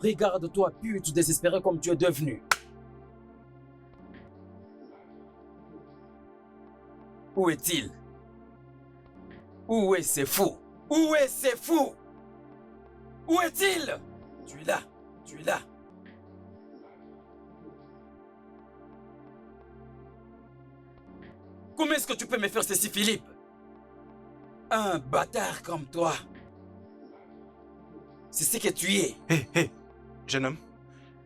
Regarde-toi, pute désespéré comme tu es devenu. Où est-il? Où est ce fou? Où est ce fou? Où est-il? Tu es là, tu es là. Comment est-ce que tu peux me faire ceci, Philippe? Un bâtard comme toi. C'est ce que tu es. Hé, jeune homme,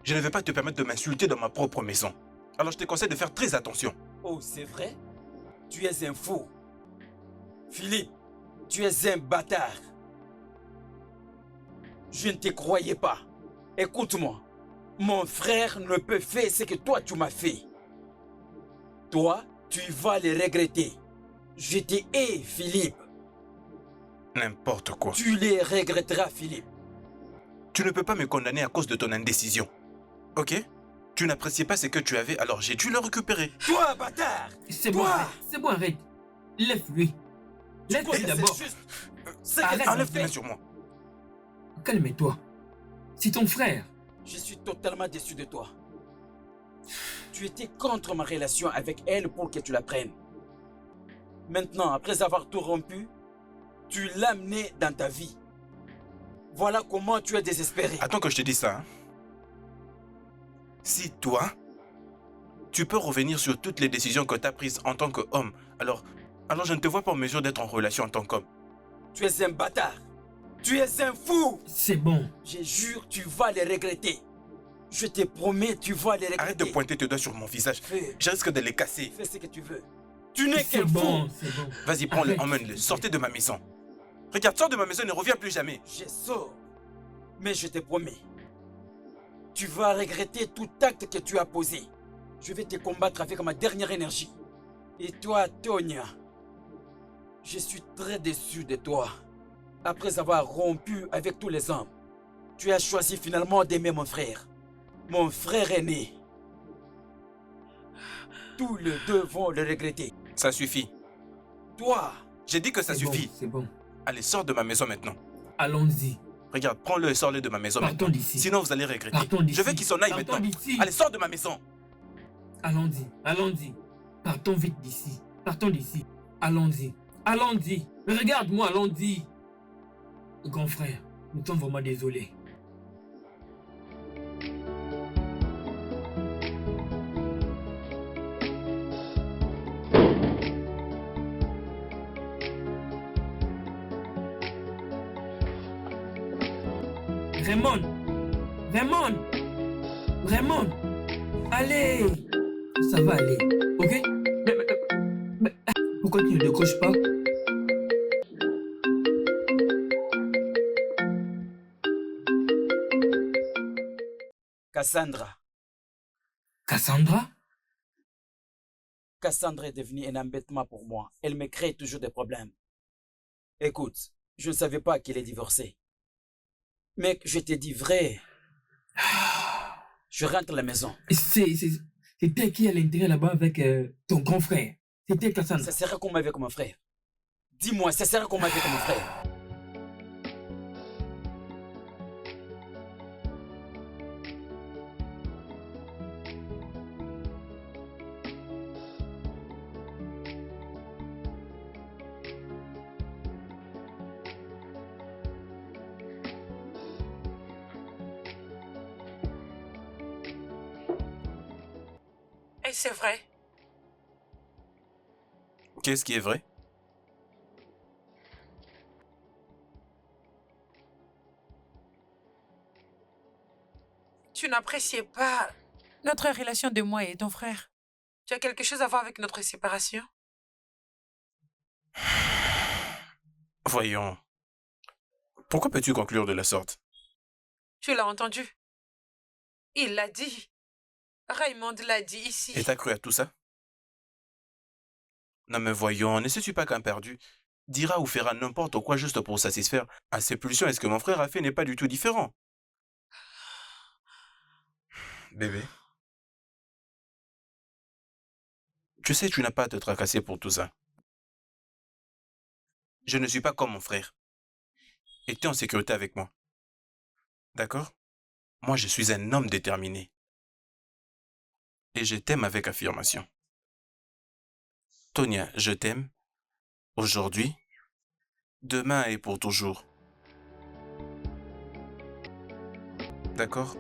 je ne vais pas te permettre de m'insulter dans ma propre maison. Alors je te conseille de faire très attention. Oh, c'est vrai? Tu es un fou. Philippe, tu es un bâtard. Je ne te croyais pas. Écoute-moi. Mon frère ne peut faire ce que toi tu m'as fait. Toi, tu vas le regretter. Je te hais, Philippe. N'importe quoi. Tu les regretteras, Philippe. Tu ne peux pas me condamner à cause de ton indécision. Ok? Tu n'appréciais pas ce que tu avais, alors j'ai dû le récupérer. Toi, bâtard! C'est bon, arrête. Lève-lui. Lève-lui d'abord. Enlève tes mains sur moi. Calme-toi. C'est ton frère. Je suis totalement déçu de toi. Tu étais contre ma relation avec elle pour que tu la prennes. Maintenant, après avoir tout rompu, tu l'as amené dans ta vie. Voilà comment tu es désespéré. Attends que je te dise ça. Hein. Si toi, tu peux revenir sur toutes les décisions que tu as prises en tant qu'homme, alors je ne te vois pas en mesure d'être en relation en tant qu'homme. Tu es un bâtard. Tu es un fou. C'est bon. Je jure, tu vas les regretter. Je te promets, tu vas les regretter. Arrête de pointer tes doigts sur mon visage. Je risque de les casser. Fais ce que tu veux. Tu n'es qu'un fou. C'est bon. Vas-y, prends-le, emmène-le. Sortez de ma maison. Regarde, sors de ma maison et ne reviens plus jamais. Je sors. Mais je te promets. Tu vas regretter tout acte que tu as posé. Je vais te combattre avec ma dernière énergie. Et toi, Tonya, je suis très déçu de toi. Après avoir rompu avec tous les hommes, tu as choisi finalement d'aimer mon frère. Mon frère aîné. Tous les deux vont le regretter. Ça suffit. Toi. J'ai dit que ça suffit. C'est bon. Allez, sors de ma maison maintenant. Allons-y. Regarde, prends-le et sors-le de ma maison Partons maintenant. d'ici. Sinon, vous allez regretter. Partons d'ici. Je veux qu'il s'en aille maintenant. Allez, sors de ma maison. Allons-y, allons-y. Partons vite d'ici. Partons d'ici. Allons-y. Allons-y. Regarde-moi, allons-y. Grand frère, nous sommes vraiment désolés. Raymond, allez, ça va aller, ok? Mais, pourquoi tu ne décroches pas? Cassandra. Cassandra? Cassandra est devenue un embêtement pour moi. Elle me crée toujours des problèmes. Écoute, je ne savais pas qu'elle est divorcée. Mec, je te dis vrai. Je rentre à la maison. C'était qui à l'intérieur là-bas avec ton grand frère? C'était Cassandra. Ça sera comme avec mon frère. Dis-moi, ça sera comme avec mon frère. Et c'est vrai. Qu'est-ce qui est vrai? Tu n'appréciais pas notre relation de moi et ton frère. Tu as quelque chose à voir avec notre séparation? Voyons. Pourquoi peux-tu conclure de la sorte? Tu l'as entendu. Il l'a dit. Raymond l'a dit ici. Et t'as cru à tout ça? Non mais voyons, ne sais-tu pas qu'un perdu dira ou fera n'importe quoi juste pour satisfaire à ses pulsions et ce que mon frère a fait n'est pas du tout différent. Bébé. Tu sais, tu n'as pas à te tracasser pour tout ça. je ne suis pas comme mon frère. Et tu es en sécurité avec moi. D'accord? Moi, je suis un homme déterminé. Et je t'aime avec affirmation. Tonia, je t'aime. Aujourd'hui, demain et pour toujours. D'accord?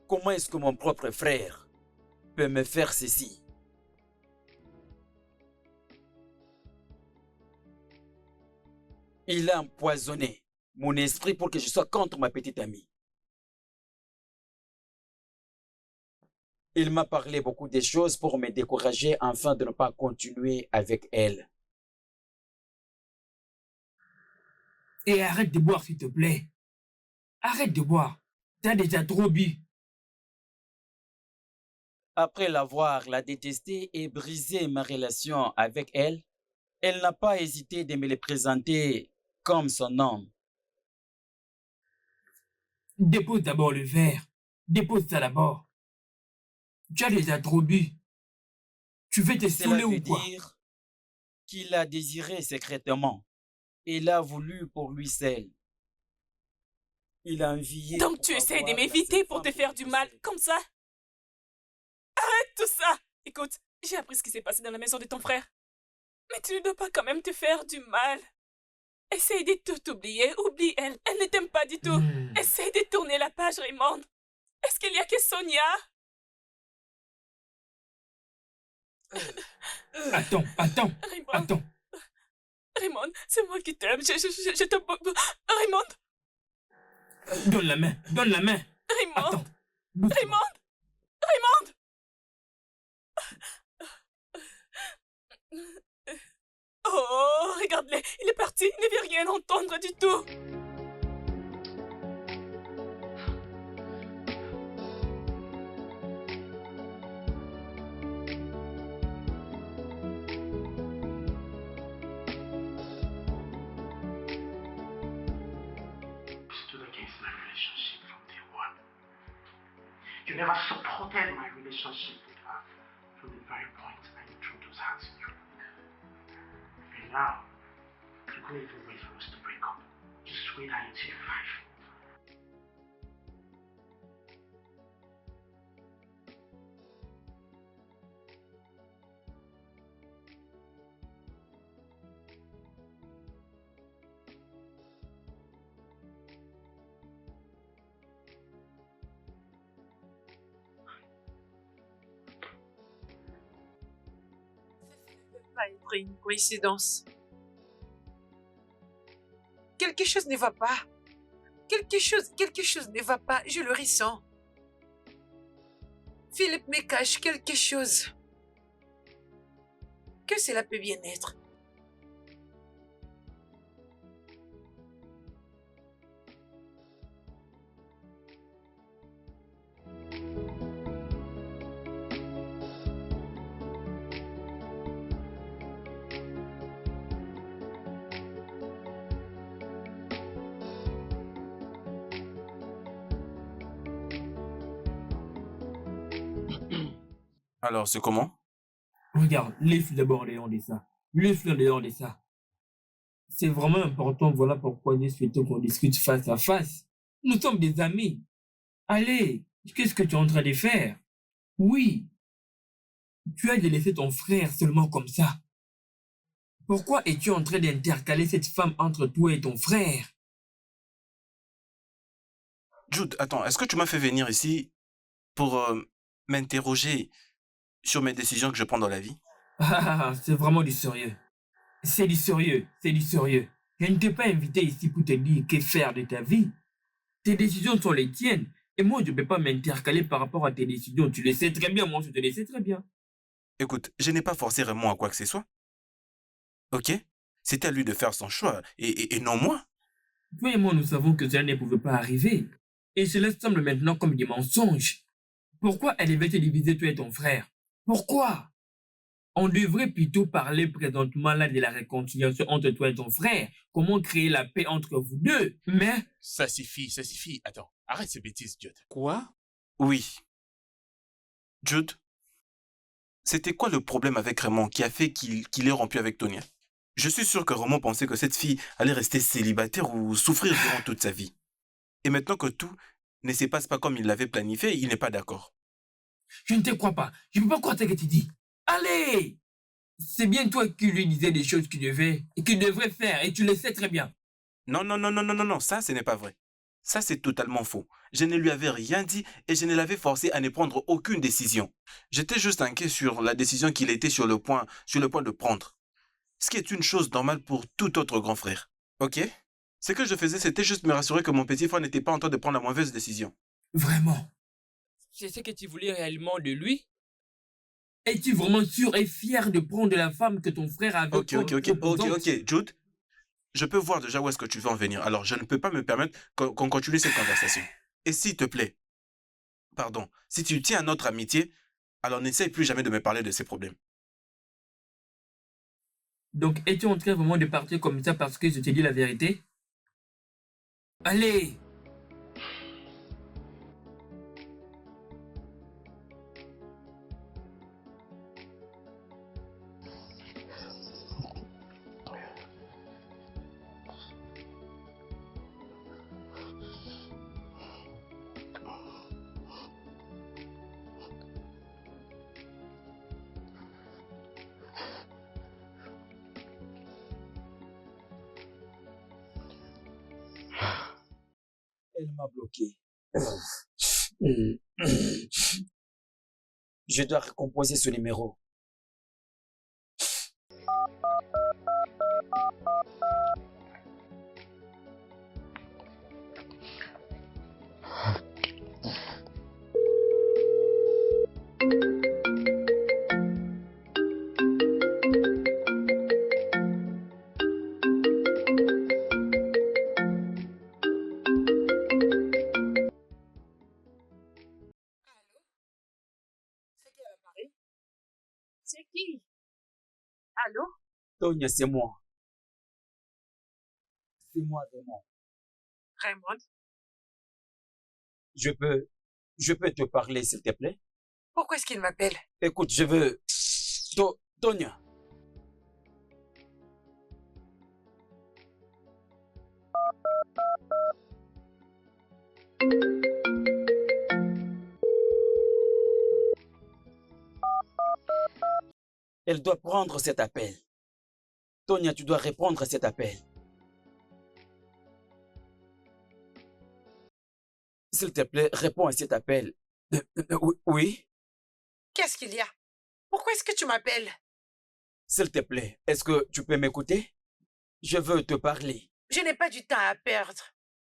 Comment est-ce que mon propre frère peut me faire ceci? Il a empoisonné mon esprit pour que je sois contre ma petite amie. Il m'a parlé beaucoup de choses pour me décourager afin de ne pas continuer avec elle. Et arrête de boire, s'il te plaît. Arrête de boire. T'as déjà trop bu. Après l'avoir la détestée et brisé ma relation avec elle, elle n'a pas hésité de me le présenter comme son homme. Dépose d'abord le verre. Dépose ça d'abord. Tu as déjà trop bu. Tu veux te Cela saouler veut ou quoi? dire qu'il a désiré secrètement et l'a voulu pour lui seul. Il a envié Donc pour tu essaies de avoir la m'éviter seule pour femme te qu'il faire du mal, possédait. comme ça? Arrête tout ça! Écoute, j'ai appris ce qui s'est passé dans la maison de ton frère. Mais tu ne dois pas quand même te faire du mal. Essaye de tout oublier. Oublie elle. Elle ne t'aime pas du tout. Hmm. Essaye de tourner la page, Raymond. Est-ce qu'il y a que Sonia? Attends. Raymond, Raymond, c'est moi qui t'aime. Je te... Raymond, Donne la main. Raymond, Attends. Bouge-toi. Raymond. Oh, regarde-le, il est parti, il ne veut rien entendre du tout. Stood against my relationship from day one. You never supported my relationship with her from the very point I introduced her to you. And now, you couldn't even wait for us to break up. Just wait until you're 5. Pas être une coïncidence. Quelque chose ne va pas. Quelque chose ne va pas. Je le ressens. Philippe me cache quelque chose. Que cela peut bien être. Alors, c'est comment? Regarde, laisse d'abord Léon de ça. Laisse-le Léon de ça. C'est vraiment important, voilà pourquoi j'ai souhaité qu'on discute face à face. Nous sommes des amis. Allez, qu'est-ce que tu es en train de faire? Oui, tu as de laisser ton frère seulement comme ça. Pourquoi es-tu en train d'intercaler cette femme entre toi et ton frère? Jude, attends, est-ce que tu m'as fait venir ici pour m'interroger sur mes décisions que je prends dans la vie? Ah, c'est vraiment du sérieux. C'est du sérieux. Je ne t'ai pas invité ici pour te dire que faire de ta vie. Tes décisions sont les tiennes. Et moi, je ne peux pas m'intercaler par rapport à tes décisions. Tu le sais très bien, moi, je te le sais très bien. Écoute, je n'ai pas forcé Raymond à quoi que ce soit. Ok? C'était à lui de faire son choix, et non moi. Toi et moi, nous savons que cela ne pouvait pas arriver. Et cela semble maintenant comme des mensonges. Pourquoi elle devait te diviser, toi et ton frère? Pourquoi? On devrait plutôt parler présentement là de la réconciliation entre toi et ton frère. Comment créer la paix entre vous deux. Mais Ça suffit, ça suffit. Attends, arrête ces bêtises, Jude. Quoi? Oui. Jude, c'était quoi le problème avec Raymond qui a fait qu'il ait rompu avec Tonia? Je suis sûr que Raymond pensait que cette fille allait rester célibataire ou souffrir durant toute sa vie. Et maintenant que tout ne se passe pas comme il l'avait planifié, il n'est pas d'accord. je ne te crois pas. Je ne peux pas croire ce que tu dis. Allez! C'est bien toi qui lui disais des choses qu'il devrait faire, et tu le sais très bien. Non, non, non, non, non, non, non, ça, ce n'est pas vrai. Ça, c'est totalement faux. Je ne lui avais rien dit et je ne l'avais forcé à ne prendre aucune décision. J'étais juste inquiet sur la décision qu'il était sur le point de prendre. Ce qui est une chose normale pour tout autre grand frère. Ok? Ce que je faisais, c'était juste me rassurer que mon petit frère n'était pas en train de prendre la mauvaise décision. Vraiment. C'est ce que tu voulais réellement de lui? Es-tu vraiment sûr et fier de prendre la femme que ton frère avait Ok, ok, ok, ok, proposante? ok, Jude. Je peux voir déjà où est-ce que tu veux en venir. Alors, je ne peux pas me permettre qu'on continue cette conversation. Et s'il te plaît, pardon, si tu tiens à notre amitié, alors n'essaye plus jamais de me parler de ces problèmes. Donc, es-tu en train vraiment de partir comme ça parce que je t'ai dit la vérité? Allez! Elle m'a bloqué. Je dois recomposer ce numéro. C'est qui? Allô? Tonya, c'est moi. C'est moi, vraiment. Raymond? Je peux te parler, s'il te plaît? Pourquoi est-ce qu'il m'appelle? Écoute, je veux... Tonya. Elle doit prendre cet appel. Tonya, tu dois répondre à cet appel. S'il te plaît, réponds à cet appel. Oui? Qu'est-ce qu'il y a? Pourquoi est-ce que tu m'appelles? S'il te plaît, est-ce que tu peux m'écouter? Je veux te parler. Je n'ai pas du temps à perdre.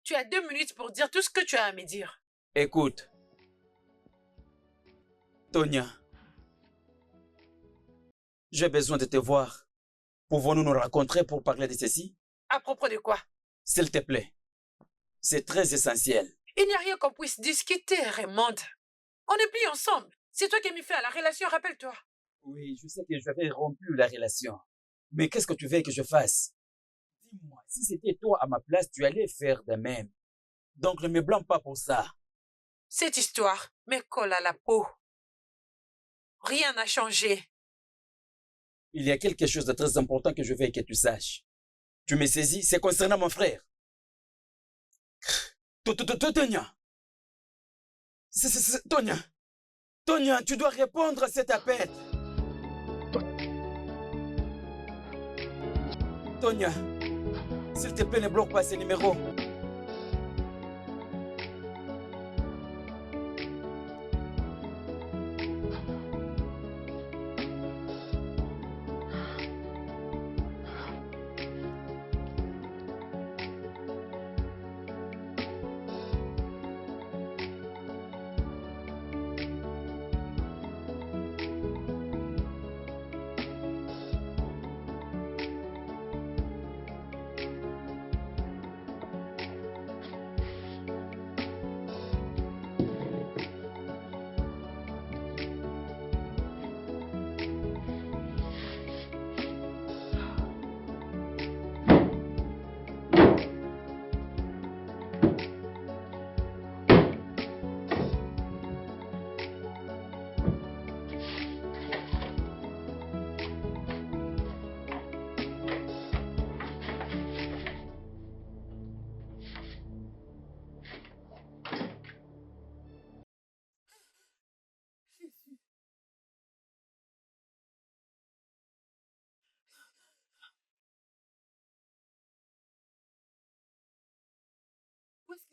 Tu as 2 minutes pour dire tout ce que tu as à me dire. Écoute. Tonya. J'ai besoin de te voir. Pouvons-nous nous rencontrer pour parler de ceci? À propos de quoi? S'il te plaît. C'est très essentiel. Il n'y a rien qu'on puisse discuter, Raymond. On n'est plus ensemble. C'est toi qui as mis fin à la relation, rappelle-toi. Oui, je sais que j'avais rompu la relation. Mais qu'est-ce que tu veux que je fasse? Dis-moi, si c'était toi à ma place, tu allais faire de même. Donc ne me blâme pas pour ça. Cette histoire me colle à la peau. Rien n'a changé. Il y a quelque chose de très important que je veux que tu saches. Tu me saisis? C'est concernant mon frère. Tonya. Tonya. Tonya, tu dois répondre à cet appel. Tonya, s'il te plaît, ne bloque pas ce numéro.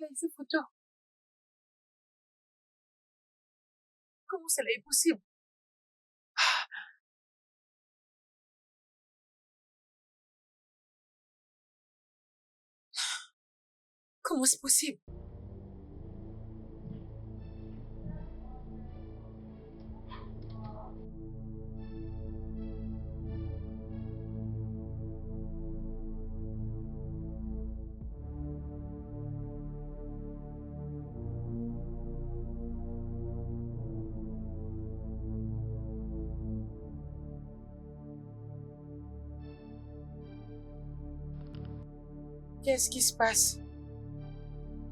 qu'il a eu ces photos? Comment cela est possible? Comment c'est possible? Qu'est-ce qui se passe?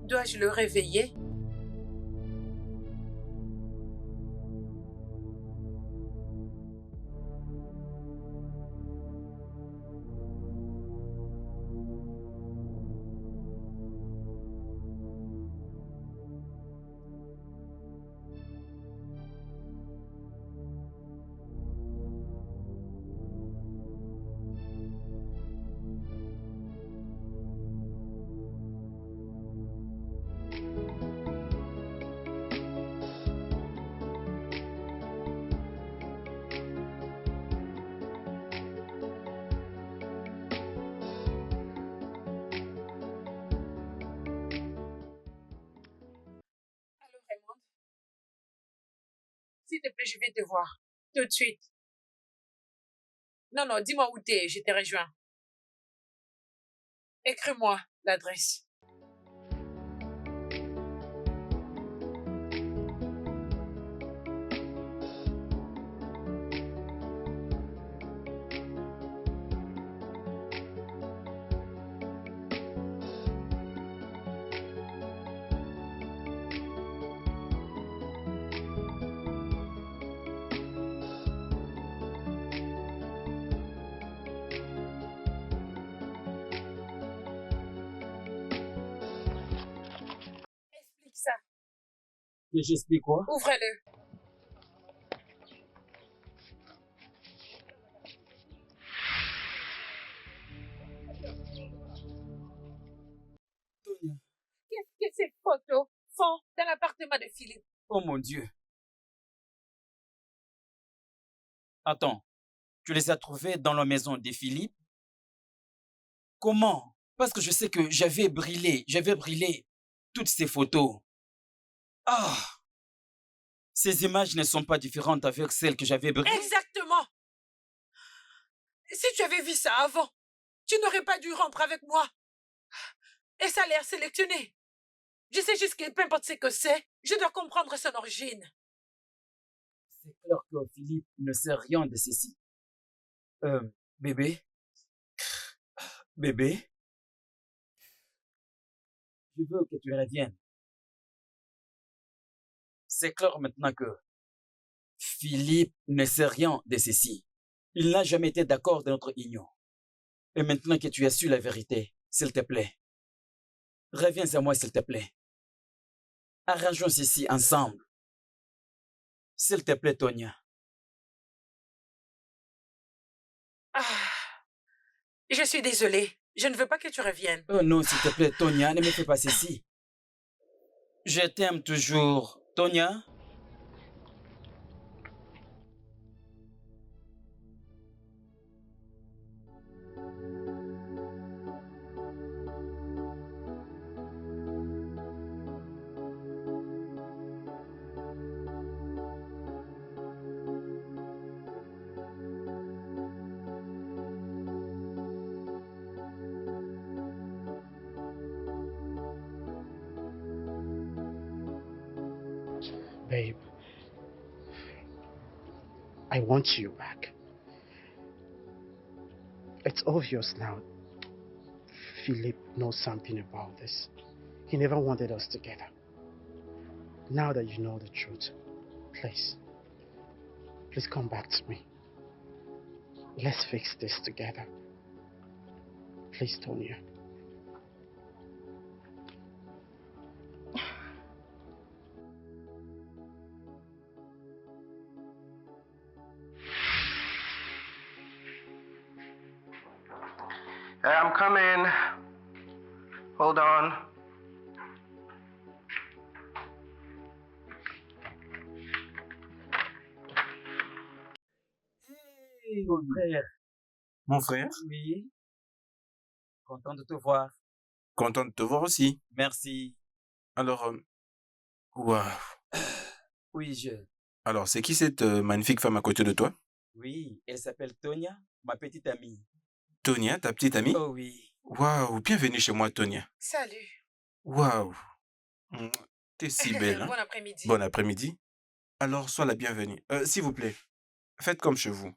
Dois-je le réveiller? Allô, Raymond? S'il te plaît, je vais te voir. Tout de suite. Non, non, dis-moi où t'es, je te rejoins. Écris-moi l'adresse. Explique ça. Que j'explique quoi? Ouvre-le. Tonia. Qu'est-ce que ces photos font dans l'appartement de Philippe? Oh mon Dieu. Attends, tu les as trouvées dans la maison de Philippe? Comment? Parce que je sais que j'avais brûlé toutes ces photos. Ah! Ces images ne sont pas différentes avec celles que j'avais brûlées. Exactement. Si tu avais vu ça avant, tu n'aurais pas dû rompre avec moi. Et ça a l'air sélectionné. Je sais juste que peu importe ce que c'est, je dois comprendre son origine. C'est clair que Philippe ne sait rien de ceci. Bébé? Bébé? Je veux que tu reviennes. C'est clair maintenant que Philippe ne sait rien de ceci. Il n'a jamais été d'accord de notre union. Et maintenant que tu as su la vérité, s'il te plaît, reviens à moi s'il te plaît. Arrangeons ceci ensemble. S'il te plaît, Tonia. Je suis désolée. Je ne veux pas que tu reviennes. Oh non, s'il te plaît, Tonia, ne me fais pas ceci. Je t'aime toujours, Tonia. Babe, I want you back. It's obvious now. Philip knows something about this. He never wanted us together. Now that you know the truth, please come back to me. Let's fix this together. Please, Tonya. I'm coming. Hold on. Oui, mon frère. Mon frère, Oui. Content de te voir. content de te voir aussi. Merci. Alors, waouh. Oui, Alors, c'est qui cette magnifique femme à côté de toi? Oui, elle s'appelle Tonia, ma petite amie. Tonia, ta petite amie? Oh oui. Waouh, bienvenue chez moi, Tonia. Salut. Waouh, mm, t'es si belle, Bon hein? après-midi. Bon après-midi. Alors, sois la bienvenue. S'il vous plaît, faites comme chez vous.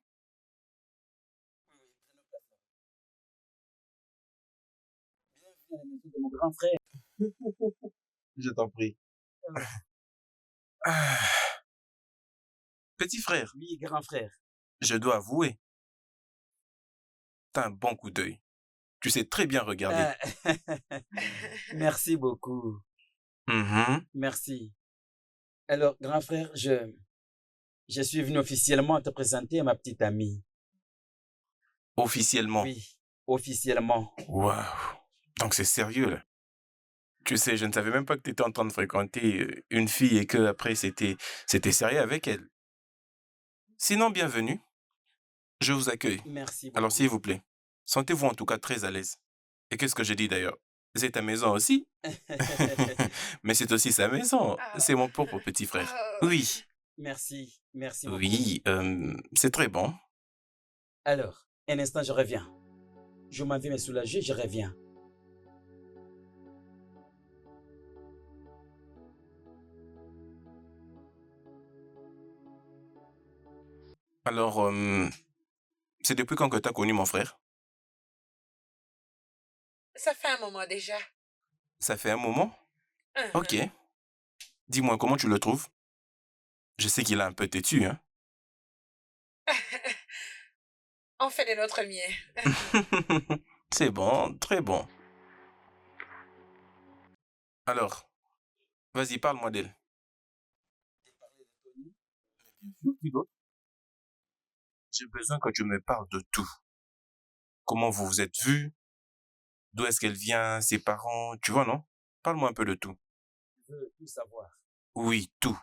Bienvenue à la maison de mon grand frère. Je t'en prie. Ah, petit frère, Oui, grand frère. je dois avouer, t'as un bon coup d'œil. Tu sais très bien regarder. Merci beaucoup. Mhm. Merci. Alors, grand frère, je suis venu officiellement te présenter à ma petite amie. Officiellement. Oui, officiellement. Waouh. Donc c'est sérieux là. Tu sais, je ne savais même pas que tu étais en train de fréquenter une fille et que après c'était sérieux avec elle. Sinon, bienvenue. Je vous accueille. Merci beaucoup. Alors s'il vous plaît, sentez-vous en tout cas très à l'aise. Et qu'est-ce que j'ai dit d'ailleurs? C'est ta maison aussi, mais c'est aussi sa maison. C'est mon propre petit frère. Oui, Merci, merci beaucoup. oui, c'est très bon. Alors, un instant, je reviens. Je m'en vais me soulager, je reviens. Alors, c'est depuis quand que tu as connu mon frère? Ça fait un moment déjà. Ça fait un moment? Mhm. Ok. Dis-moi, comment tu le trouves? Je sais qu'il est un peu têtu, hein? On fait de notre mieux. C'est bon, très bon. Alors, vas-y, parle-moi d'elle. J'ai besoin que tu me parles de tout. Comment vous vous êtes vus? D'où est-ce qu'elle vient? Ses parents? Tu vois, non? Parle-moi un peu de tout. Je veux tout savoir. Oui, tout.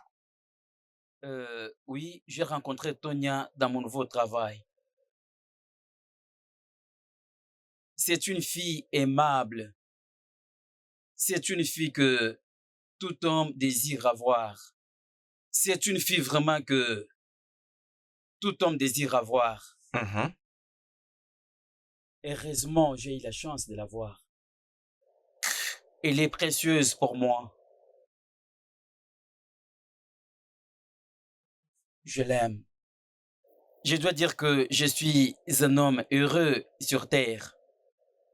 Oui, j'ai rencontré Tonia dans mon nouveau travail. C'est une fille aimable. C'est une fille que tout homme désire avoir. C'est une fille vraiment que tout homme désire avoir. Mhm. Heureusement, j'ai eu la chance de la voir. Elle est précieuse pour moi. Je l'aime. Je dois dire que je suis un homme heureux sur terre,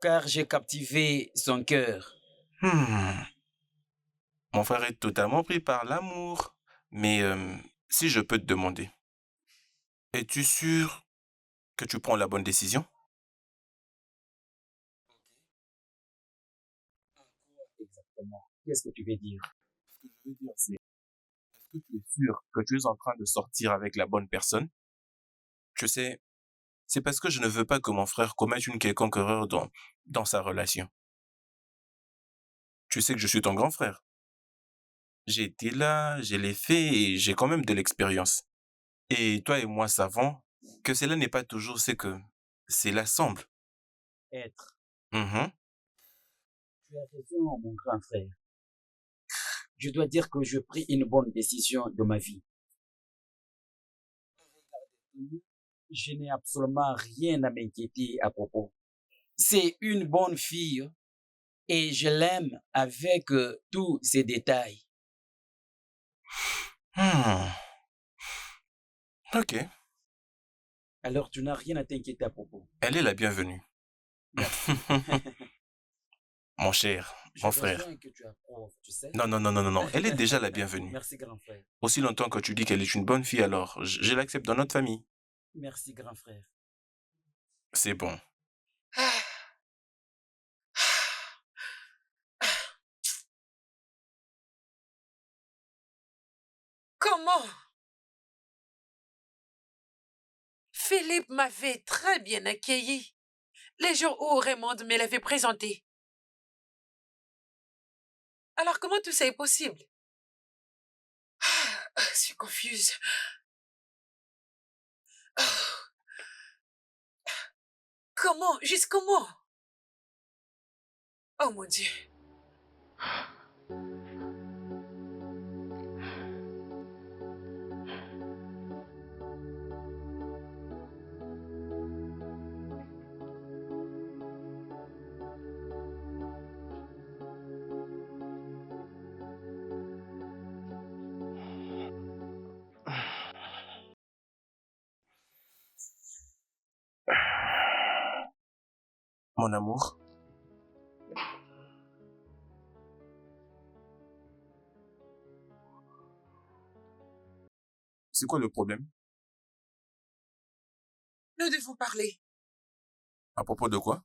car j'ai captivé son cœur. Hmm. Mon frère est totalement pris par l'amour. Mais si je peux te demander, es-tu sûr que tu prends la bonne décision? Exactement. Qu'est-ce que tu veux dire? Ce que je veux dire, c'est, est-ce que tu es sûr que tu es en train de sortir avec la bonne personne? Tu sais, c'est parce que je ne veux pas que mon frère commette une quelconque erreur dans sa relation. Tu sais que je suis ton grand frère. J'ai été là, je l'ai fait et j'ai quand même de l'expérience. Et toi et moi savons que cela n'est pas toujours ce que cela semble. Être. Mhm. Tu as raison, mon grand frère. Je dois dire que je pris une bonne décision de ma vie. Je n'ai absolument rien à m'inquiéter à propos. C'est une bonne fille et je l'aime avec tous ses détails. Hmm. Ok, Alors tu n'as rien à t'inquiéter à propos. elle est la bienvenue. Merci. Mon cher, J'ai mon frère. besoin que tu approuves, tu sais. Non, non, non, non, non, non. Elle est déjà la bienvenue. Merci, grand frère. Aussi longtemps que tu dis qu'elle est une bonne fille, alors je l'accepte dans notre famille. Merci, grand frère. C'est bon. Ah. Comment? Philippe m'avait très bien accueilli les jours où Raymond me l'avait présenté. Alors comment tout ça est possible? Je suis confuse. Comment? Juste comment? Oh mon Dieu. Mon amour, c'est quoi le problème? Nous devons parler. À propos de quoi?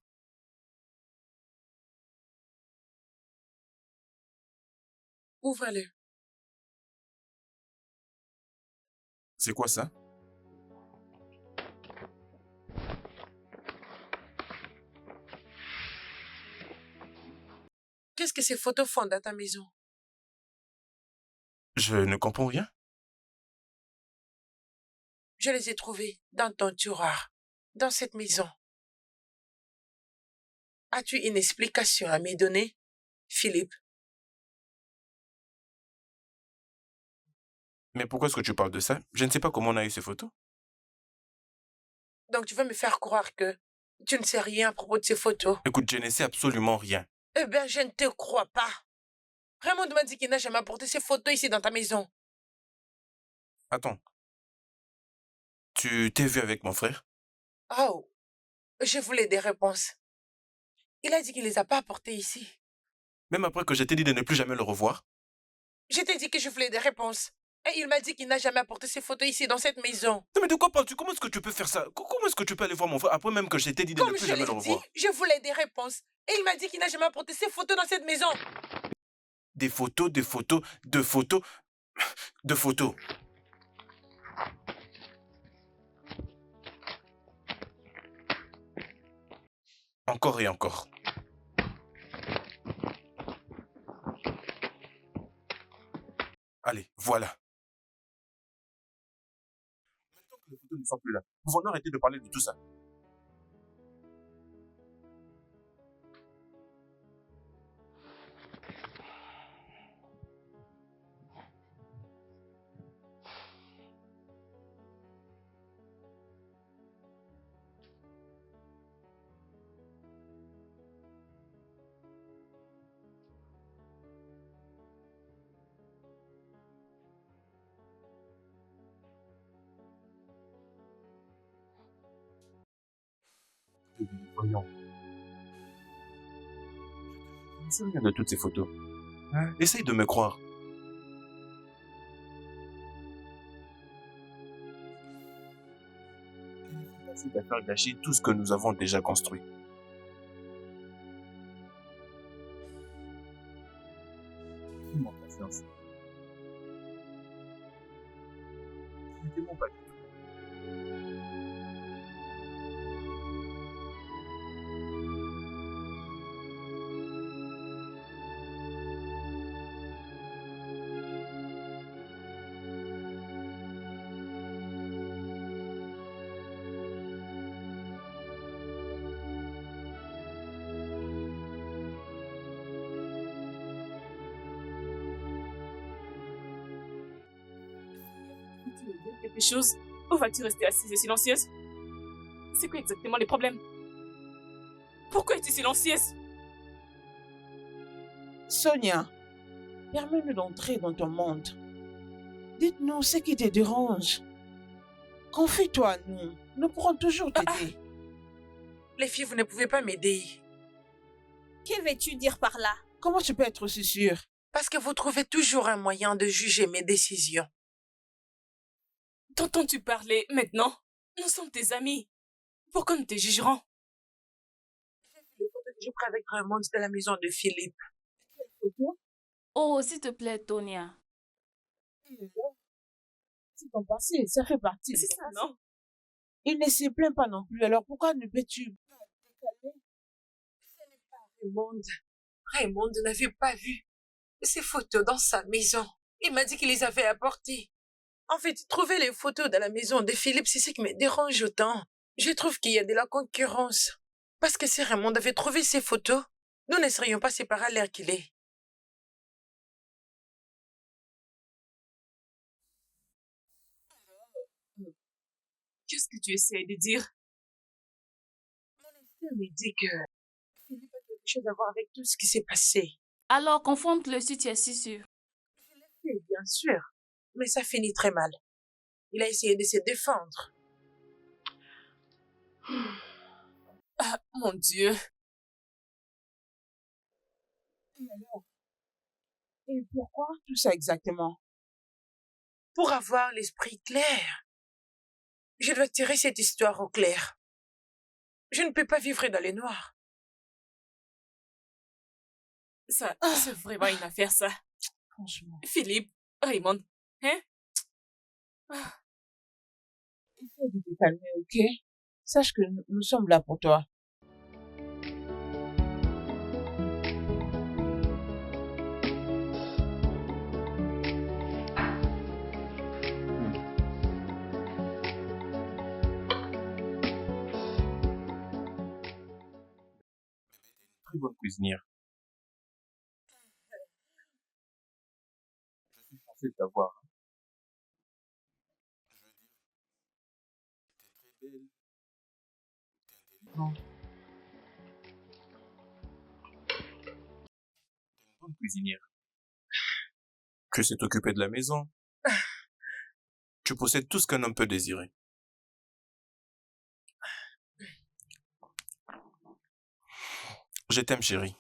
Ouvre-le. C'est quoi ça? Qu'est-ce que ces photos font dans ta maison? Je ne comprends rien. Je les ai trouvées dans ton tiroir, dans cette maison. As-tu une explication à me donner, Philippe? Mais pourquoi est-ce que tu parles de ça? Je ne sais pas comment on a eu ces photos. Donc tu veux me faire croire que tu ne sais rien à propos de ces photos? Écoute, je ne sais absolument rien. Eh bien, je ne te crois pas. Raymond m'a dit qu'il n'a jamais apporté ces photos ici dans ta maison. Attends. Tu t'es vu avec mon frère? Oh, je voulais des réponses. Il a dit qu'il ne les a pas apportées ici. Même après que je t'ai dit de ne plus jamais le revoir? Je t'ai dit que je voulais des réponses. Et il m'a dit qu'il n'a jamais apporté ces photos ici dans cette maison. Non mais de quoi parles-tu? Comment est-ce que tu peux faire ça? Comment est-ce que tu peux aller voir mon frère après même que je t'ai dit de ne Comme plus je jamais l'ai le dit, revoir? je voulais des réponses. Et il m'a dit qu'il n'a jamais apporté ces photos dans cette maison. Des photos, des photos, de photos, de photos. Encore et encore. Allez, voilà. Maintenant que les photos ne sont plus là, pouvons-nous arrêter de parler de tout ça? Voyons. Je ne sais rien de toutes ces photos. Hein? Essaye de me croire. C'est à faire gâcher tout ce que nous avons déjà construit. Fais-moi confiance. Ne t'aimons pas du tout. Tu veux dire quelque chose ou vas-tu rester assise et silencieuse? C'est quoi exactement les problèmes? Pourquoi es-tu silencieuse? Sonia, permets-nous d'entrer dans ton monde. Dites-nous ce qui te dérange. Confie-toi à nous. Nous pourrons toujours t'aider. Les filles, vous ne pouvez pas m'aider. Que veux-tu dire par là? Comment tu peux être aussi sûre? Parce que vous trouvez toujours un moyen de juger mes décisions. T'entends-tu parler maintenant? Nous sommes tes amis. Pourquoi nous te jugerons? J'ai vu les photos que j'ai prises avec Raymond de la maison de Philippe. Quelle photo? Oh, s'il te plaît, Tonia. C'est ton passé, ça fait partie. C'est ça, non? Il ne se plaint pas non plus, alors pourquoi ne peux-tu pas te calmer? Ce n'est pas Raymond. Raymond n'avait pas vu ces photos dans sa maison. Il m'a dit qu'il les avait apportées. En fait, trouver les photos dans la maison de Philippe, c'est ce qui me dérange autant. Je trouve qu'il y a de la concurrence. Parce que si Raymond avait trouvé ces photos, nous ne serions pas séparés à l'heure qu'il est. Qu'est-ce que tu essaies de dire? Mon instinct me dit que Philippe a quelque chose à voir avec tout ce qui s'est passé. Alors, confronte-le si tu es si sûr. Je l'ai fait, bien sûr, mais ça finit très mal. Il a essayé de se défendre. Ah, mon Dieu. Et alors? Et pourquoi tout ça exactement? Pour avoir l'esprit clair, je dois tirer cette histoire au clair. Je ne peux pas vivre dans les noirs. Ça, c'est vraiment une affaire, ça. Franchement. Philippe, Raymond, hein? Essaye de te calmer, ok? Sache que nous sommes là pour toi. Très bonne cuisinière. Je suis censé t'avoir. Je veux dire, t'es très belle, t'es intelligente. T'es une bonne cuisinière. Tu sais t'occuper de la maison. Tu possèdes tout ce qu'un homme peut désirer. Je t'aime, chérie.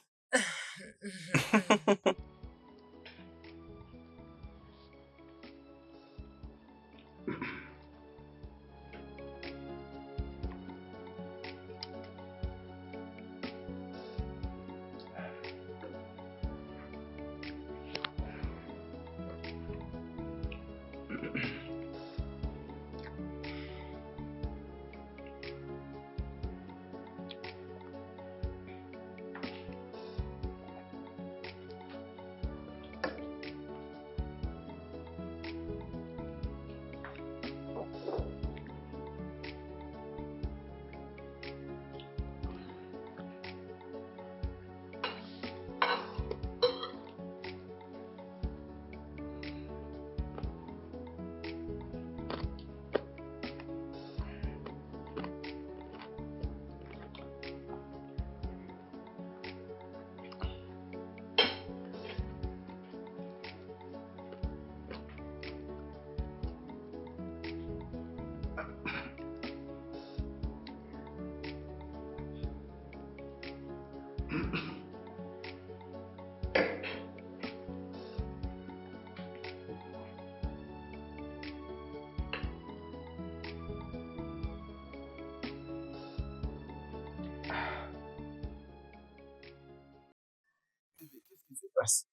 Qu'est-ce qui se passe?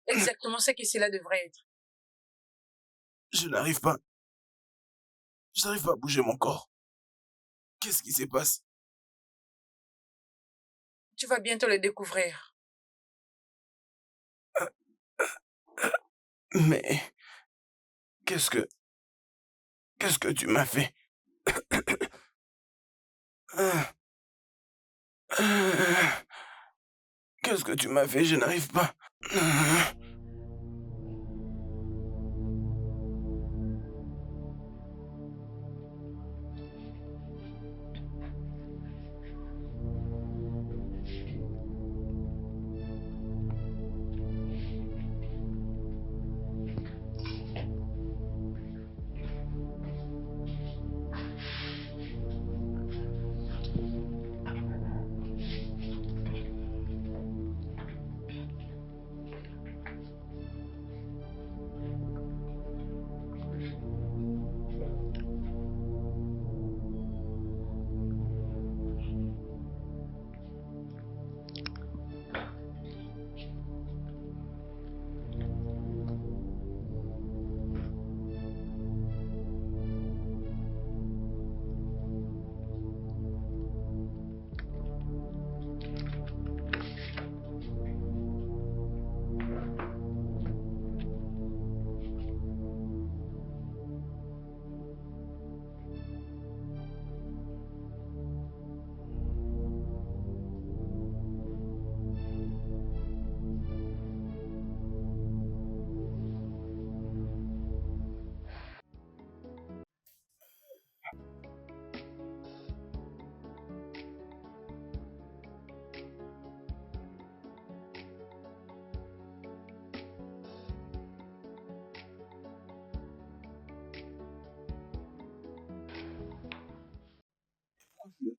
Exactement ce que cela devrait être. Je n'arrive pas. Je n'arrive pas à bouger mon corps. Qu'est-ce qui se passe? Tu vas bientôt le découvrir. Mais qu'est-ce que tu m'as fait? Qu'est-ce que tu m'as fait? Je n'arrive pas.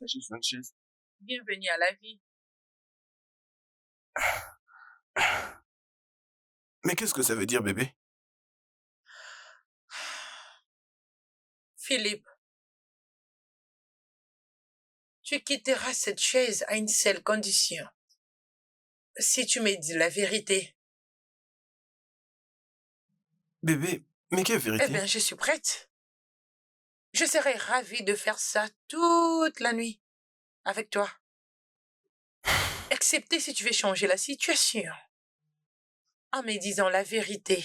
attaché sur une chaise. Bienvenue à la vie. Mais qu'est-ce que ça veut dire, bébé? Philippe, tu quitteras cette chaise à une seule condition. Si tu me dis la vérité. Bébé, mais quelle vérité? Eh bien, je suis prête. Je serai ravie de faire ça toute la nuit avec toi. Excepté si tu veux changer la situation en me disant la vérité.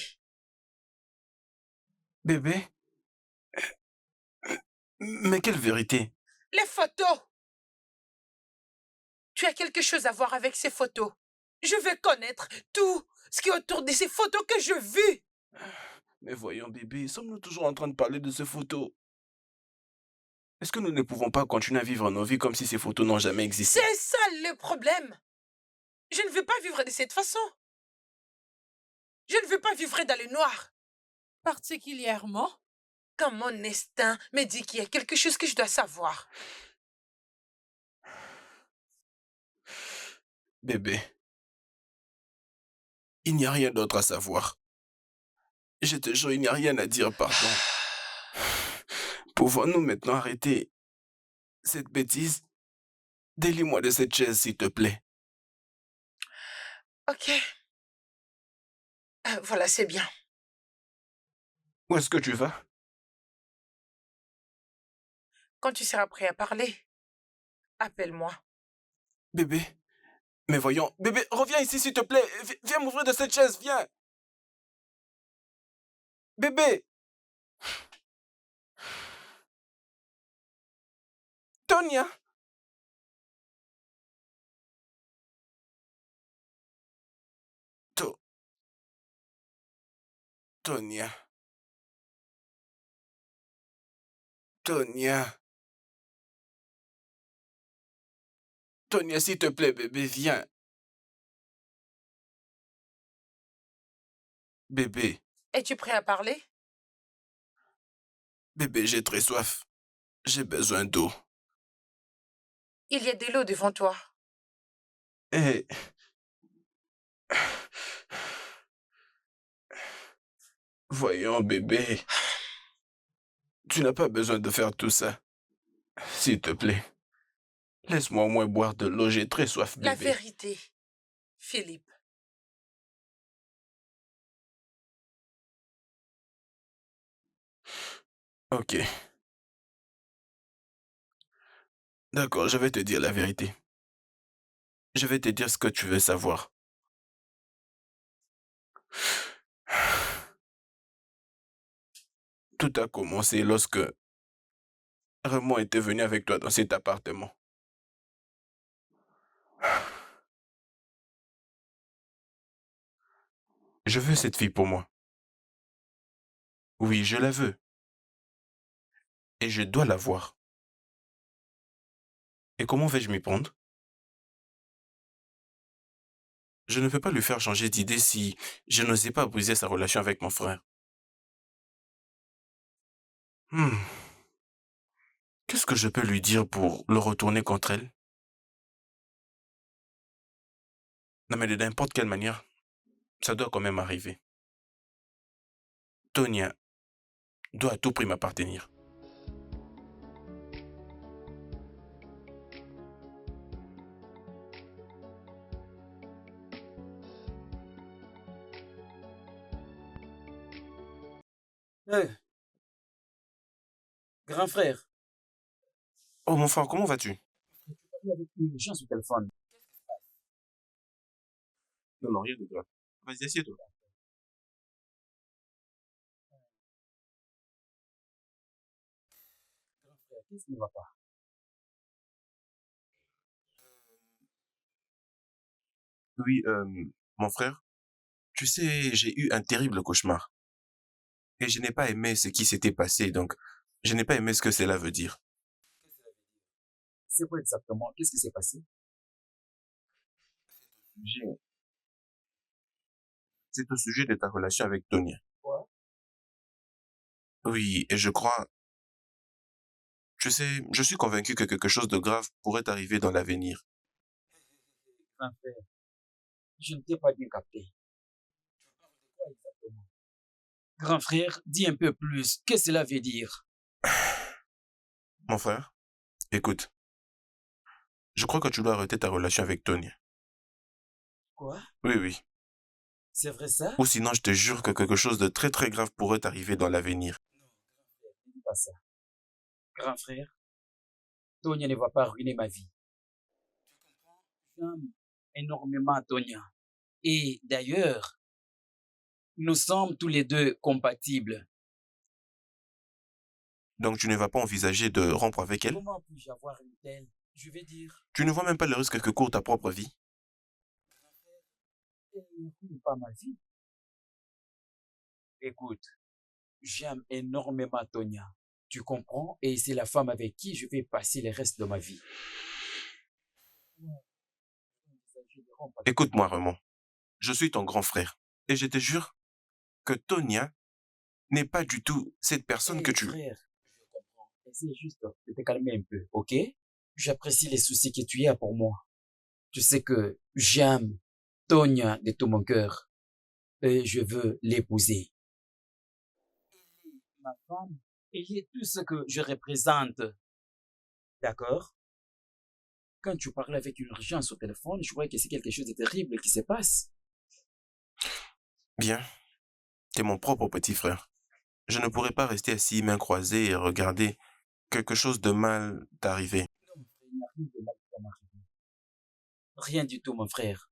Bébé? Mais quelle vérité? Les photos. Tu as quelque chose à voir avec ces photos. Je veux connaître tout ce qui est autour de ces photos que je vis. Mais voyons, bébé, sommes-nous toujours en train de parler de ces photos? Est-ce que nous ne pouvons pas continuer à vivre nos vies comme si ces photos n'ont jamais existé? C'est ça le problème. Je ne veux pas vivre de cette façon. Je ne veux pas vivre dans le noir. Particulièrement quand mon instinct me dit qu'il y a quelque chose que je dois savoir. Bébé, il n'y a rien d'autre à savoir. Je te jure, il n'y a rien à dire, pardon. Pouvons-nous maintenant arrêter cette bêtise? Délie-moi de cette chaise, s'il te plaît. Ok. Voilà, c'est bien. Où est-ce que tu vas? Quand tu seras prêt à parler, appelle-moi. Bébé, mais voyons. Bébé, reviens ici, s'il te plaît. Viens m'ouvrir de cette chaise, viens. Bébé. Tonia. Tonia. Tonia. Tonia, s'il te plaît, bébé, viens. Bébé. Es-tu prêt à parler? Bébé, j'ai très soif. J'ai besoin d'eau. Il y a de l'eau devant toi. Eh. Voyons, bébé. Tu n'as pas besoin de faire tout ça. S'il te plaît. Laisse-moi au moins boire de l'eau, j'ai très soif, bébé. La vérité, Philippe. Ok. D'accord, je vais te dire la vérité. Je vais te dire ce que tu veux savoir. Tout a commencé lorsque Raymond était venu avec toi dans cet appartement. Je veux cette fille pour moi. Oui, je la veux. Et je dois la voir. Et comment vais-je m'y prendre? Je ne peux pas lui faire changer d'idée si je n'osais pas briser sa relation avec mon frère. Qu'est-ce que je peux lui dire pour le retourner contre elle? Non mais de n'importe quelle manière, ça doit quand même arriver. Tonia doit à tout prix m'appartenir. Grand frère. Oh mon frère, comment vas-tu? Avec urgence au téléphone. Non, non, rien de grave. Vas-y, assieds-toi. Grand frère, qu'est-ce qui ne va pas? Oui, mon frère, tu sais, j'ai eu un terrible cauchemar. Et je n'ai pas aimé ce qui s'était passé, donc je n'ai pas aimé ce que cela veut dire. C'est quoi exactement? Qu'est-ce qui s'est passé? C'est au sujet de ta relation avec Tonia. Quoi? Oui, et je crois Tu sais, je suis convaincu que quelque chose de grave pourrait arriver dans l'avenir. Grand frère, je ne t'ai pas bien capté. Quoi exactement? Grand frère, dis un peu plus. Qu'est-ce que cela veut dire? Mon frère, écoute, je crois que tu dois arrêter ta relation avec Tony. Quoi? Oui, oui. C'est vrai ça? Ou sinon, je te jure que quelque chose de très très grave pourrait arriver dans l'avenir. Ne dis pas ça. Grand frère, Tonya ne va pas ruiner ma vie. J'aime énormément Tonya. Et d'ailleurs, nous sommes tous les deux compatibles. Donc tu ne vas pas envisager de rompre avec elle? Comment puis-je avoir une telle? Je vais dire, Tu ne vois même pas le risque que court ta propre vie? elle ne ruine pas ma vie. Écoute, j'aime énormément Tonya. Tu comprends? Et c'est la femme avec qui je vais passer le reste de ma vie. Écoute-moi, Raymond. Je suis ton grand frère. Et je te jure que Tonya n'est pas du tout cette personne que Hey, tu... frère, je comprends. Essaye juste de te calmer un peu, ok? J'apprécie les soucis que tu as pour moi. Tu sais que j'aime Tonya de tout mon cœur et je veux l'épouser. Elle est ma femme, elle est tout ce que je représente. D'accord? Quand tu parlais avec une urgence au téléphone, je croyais que c'est quelque chose de terrible qui se passe. Bien, t'es mon propre petit frère. Je ne pourrais pas rester assis, mains croisées et regarder quelque chose de mal t'arriver. Non, mon frère, il n'y a rien de mal qui va m'arriver. Rien du tout, mon frère.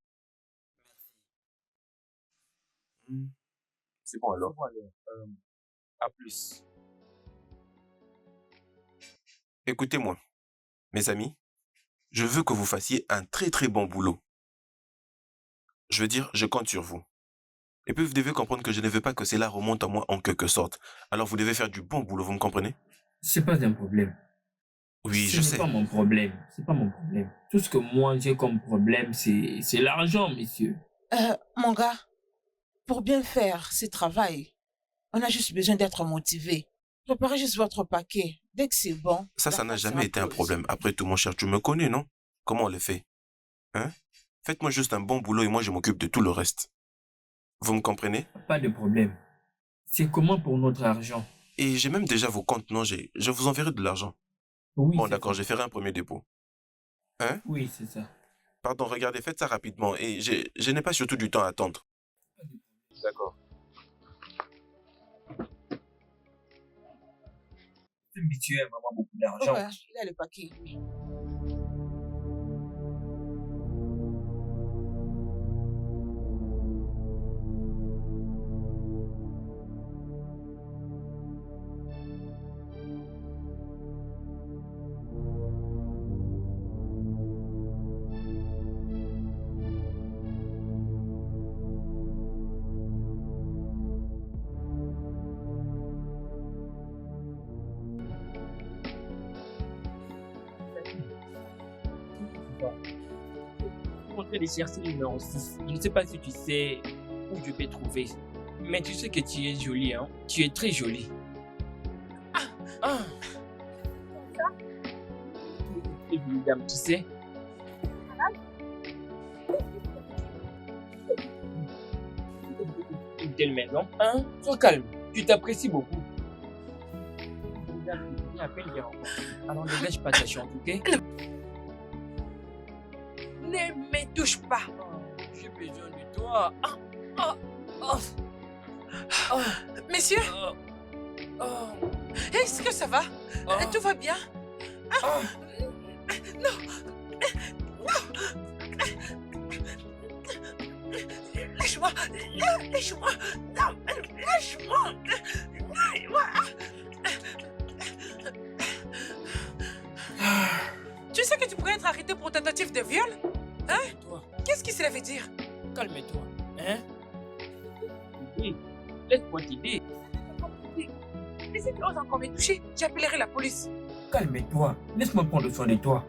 C'est bon alors. Bon, alors, à plus. Écoutez-moi, mes amis, je veux que vous fassiez un très très bon boulot. Je veux dire, je compte sur vous. Et puis vous devez comprendre que je ne veux pas que cela remonte à moi en quelque sorte. Alors vous devez faire du bon boulot, vous me comprenez? C'est pas un problème. Oui, Ce je n'est sais. pas mon problème. C'est pas mon problème. Tout ce que moi j'ai comme problème, c'est l'argent, monsieur. Mon gars, pour bien faire ce travail, on a juste besoin d'être motivé. Préparez juste votre paquet. Dès que c'est bon, Ça n'a l'affaire jamais sera été un close. problème. Après tout, mon cher, tu me connais, non? Comment on le fait? Hein? Faites-moi juste un bon boulot et moi je m'occupe de tout le reste. Vous me comprenez? Pas de problème. C'est comment pour notre argent? Et j'ai même déjà vos comptes, non? Je vous enverrai de l'argent. Oui, Bon, c'est d'accord, ça. je ferai un premier dépôt. Hein? Oui, c'est ça. Pardon, regardez, faites ça rapidement. Et je n'ai pas surtout du temps à attendre. D'accord. Ce monsieur a vraiment beaucoup d'argent. Ouais, il a le paquet, lui. Je suis en train de chercher le numéro 6. Je ne sais pas si tu sais où je peux trouver. Mais tu sais que tu es jolie, hein? Tu es très jolie. Ah! Très jolie dame, tu sais. Une telle maison, hein? Sois calme, tu t'apprécies beaucoup. Regarde, je viens à peine de rencontrer. Alors ne lâche pas ta chance, ok? Ne me touche pas. J'ai besoin de toi. Ah, ah, ah, ah, Monsieur, ah, ah, est-ce que ça va? ah, Tout va bien? ah. Lâche-moi! Lâche-moi! Non! Lâche-moi! Tu sais que tu pourrais être arrêté pour tentative de viol? Calme-toi, Qu'est-ce que cela veut dire? calme-toi. Hein? Oui, laisse-moi t'aider. Et si tu oses encore me toucher, j'appellerai la police. Calme-toi. Laisse-moi prendre soin de toi.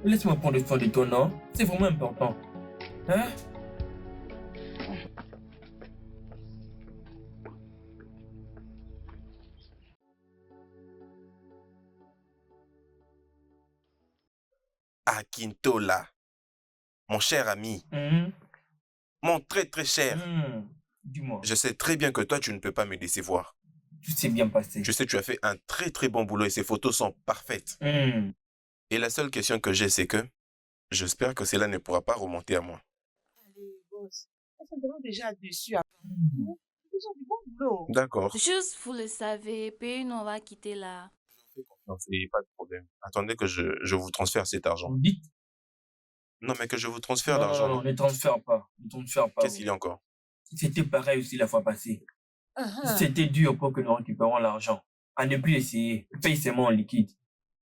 Laisse-moi prendre soin de toi, non? C'est vraiment important. Hein? Akintola, mon cher ami, mon très très cher. Dis-moi, Je sais très bien que toi, tu ne peux pas me décevoir. tout s'est bien passé. Je sais que tu as fait un très très bon boulot et ces photos sont parfaites. Et la seule question que j'ai, c'est que j'espère que cela ne pourra pas remonter à moi. Allez, boss. Elles sont vraiment déjà dessus. Ils ont du bon boulot. D'accord. Juste, vous le savez, puis nous, on va quitter là. Non, c'est pas de problème. Attendez que je vous transfère cet argent. Vous dites? Non, mais que je vous transfère Non, l'argent. non, ne transfère pas. Ne transfère pas. Qu'est-ce qu'il y a encore? C'était pareil aussi la fois passée. C'était dur pour que nous récupérions l'argent. À ne plus essayer. Paye seulement en liquide.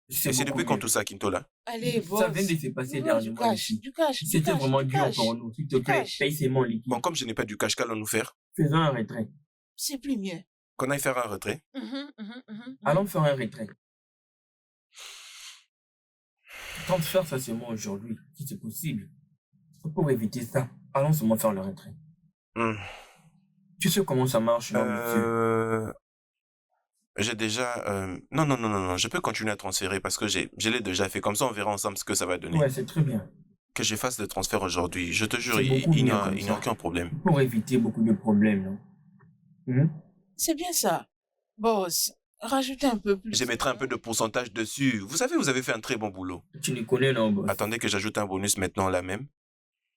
Et c'est depuis quand tout ça, Kintola? Allez, boss. Ça vient de se passer Du dernièrement cash, ici. du cash. C'était vraiment dur pour nous. S'il te plaît, cash. paye seulement en liquide. Bon, comme je n'ai pas du cash, qu'allons-nous faire? Faisons un retrait. C'est plus mieux. Qu'on aille faire un retrait? Allons faire un retrait. Tente faire ça seulement aujourd'hui, si c'est possible. Pour éviter ça, allons seulement faire le retrait. Tu sais comment ça marche, non, monsieur? J'ai déjà... Non, non, non, non, non, je peux continuer à transférer parce que je l'ai déjà fait. Comme ça, on verra ensemble ce que ça va donner. Ouais, c'est très bien. Que je fasse le transfert aujourd'hui, je te jure, C'est il beaucoup n'y mieux a, comme il n'y a ça. aucun problème. Pour éviter beaucoup de problèmes, non? C'est bien ça. Boss, rajoutez un peu plus. Je mettrai un peu de pourcentage dessus. Vous savez, vous avez fait un très bon boulot. Tu les connais, non, boss? Attendez que j'ajoute un bonus maintenant là même.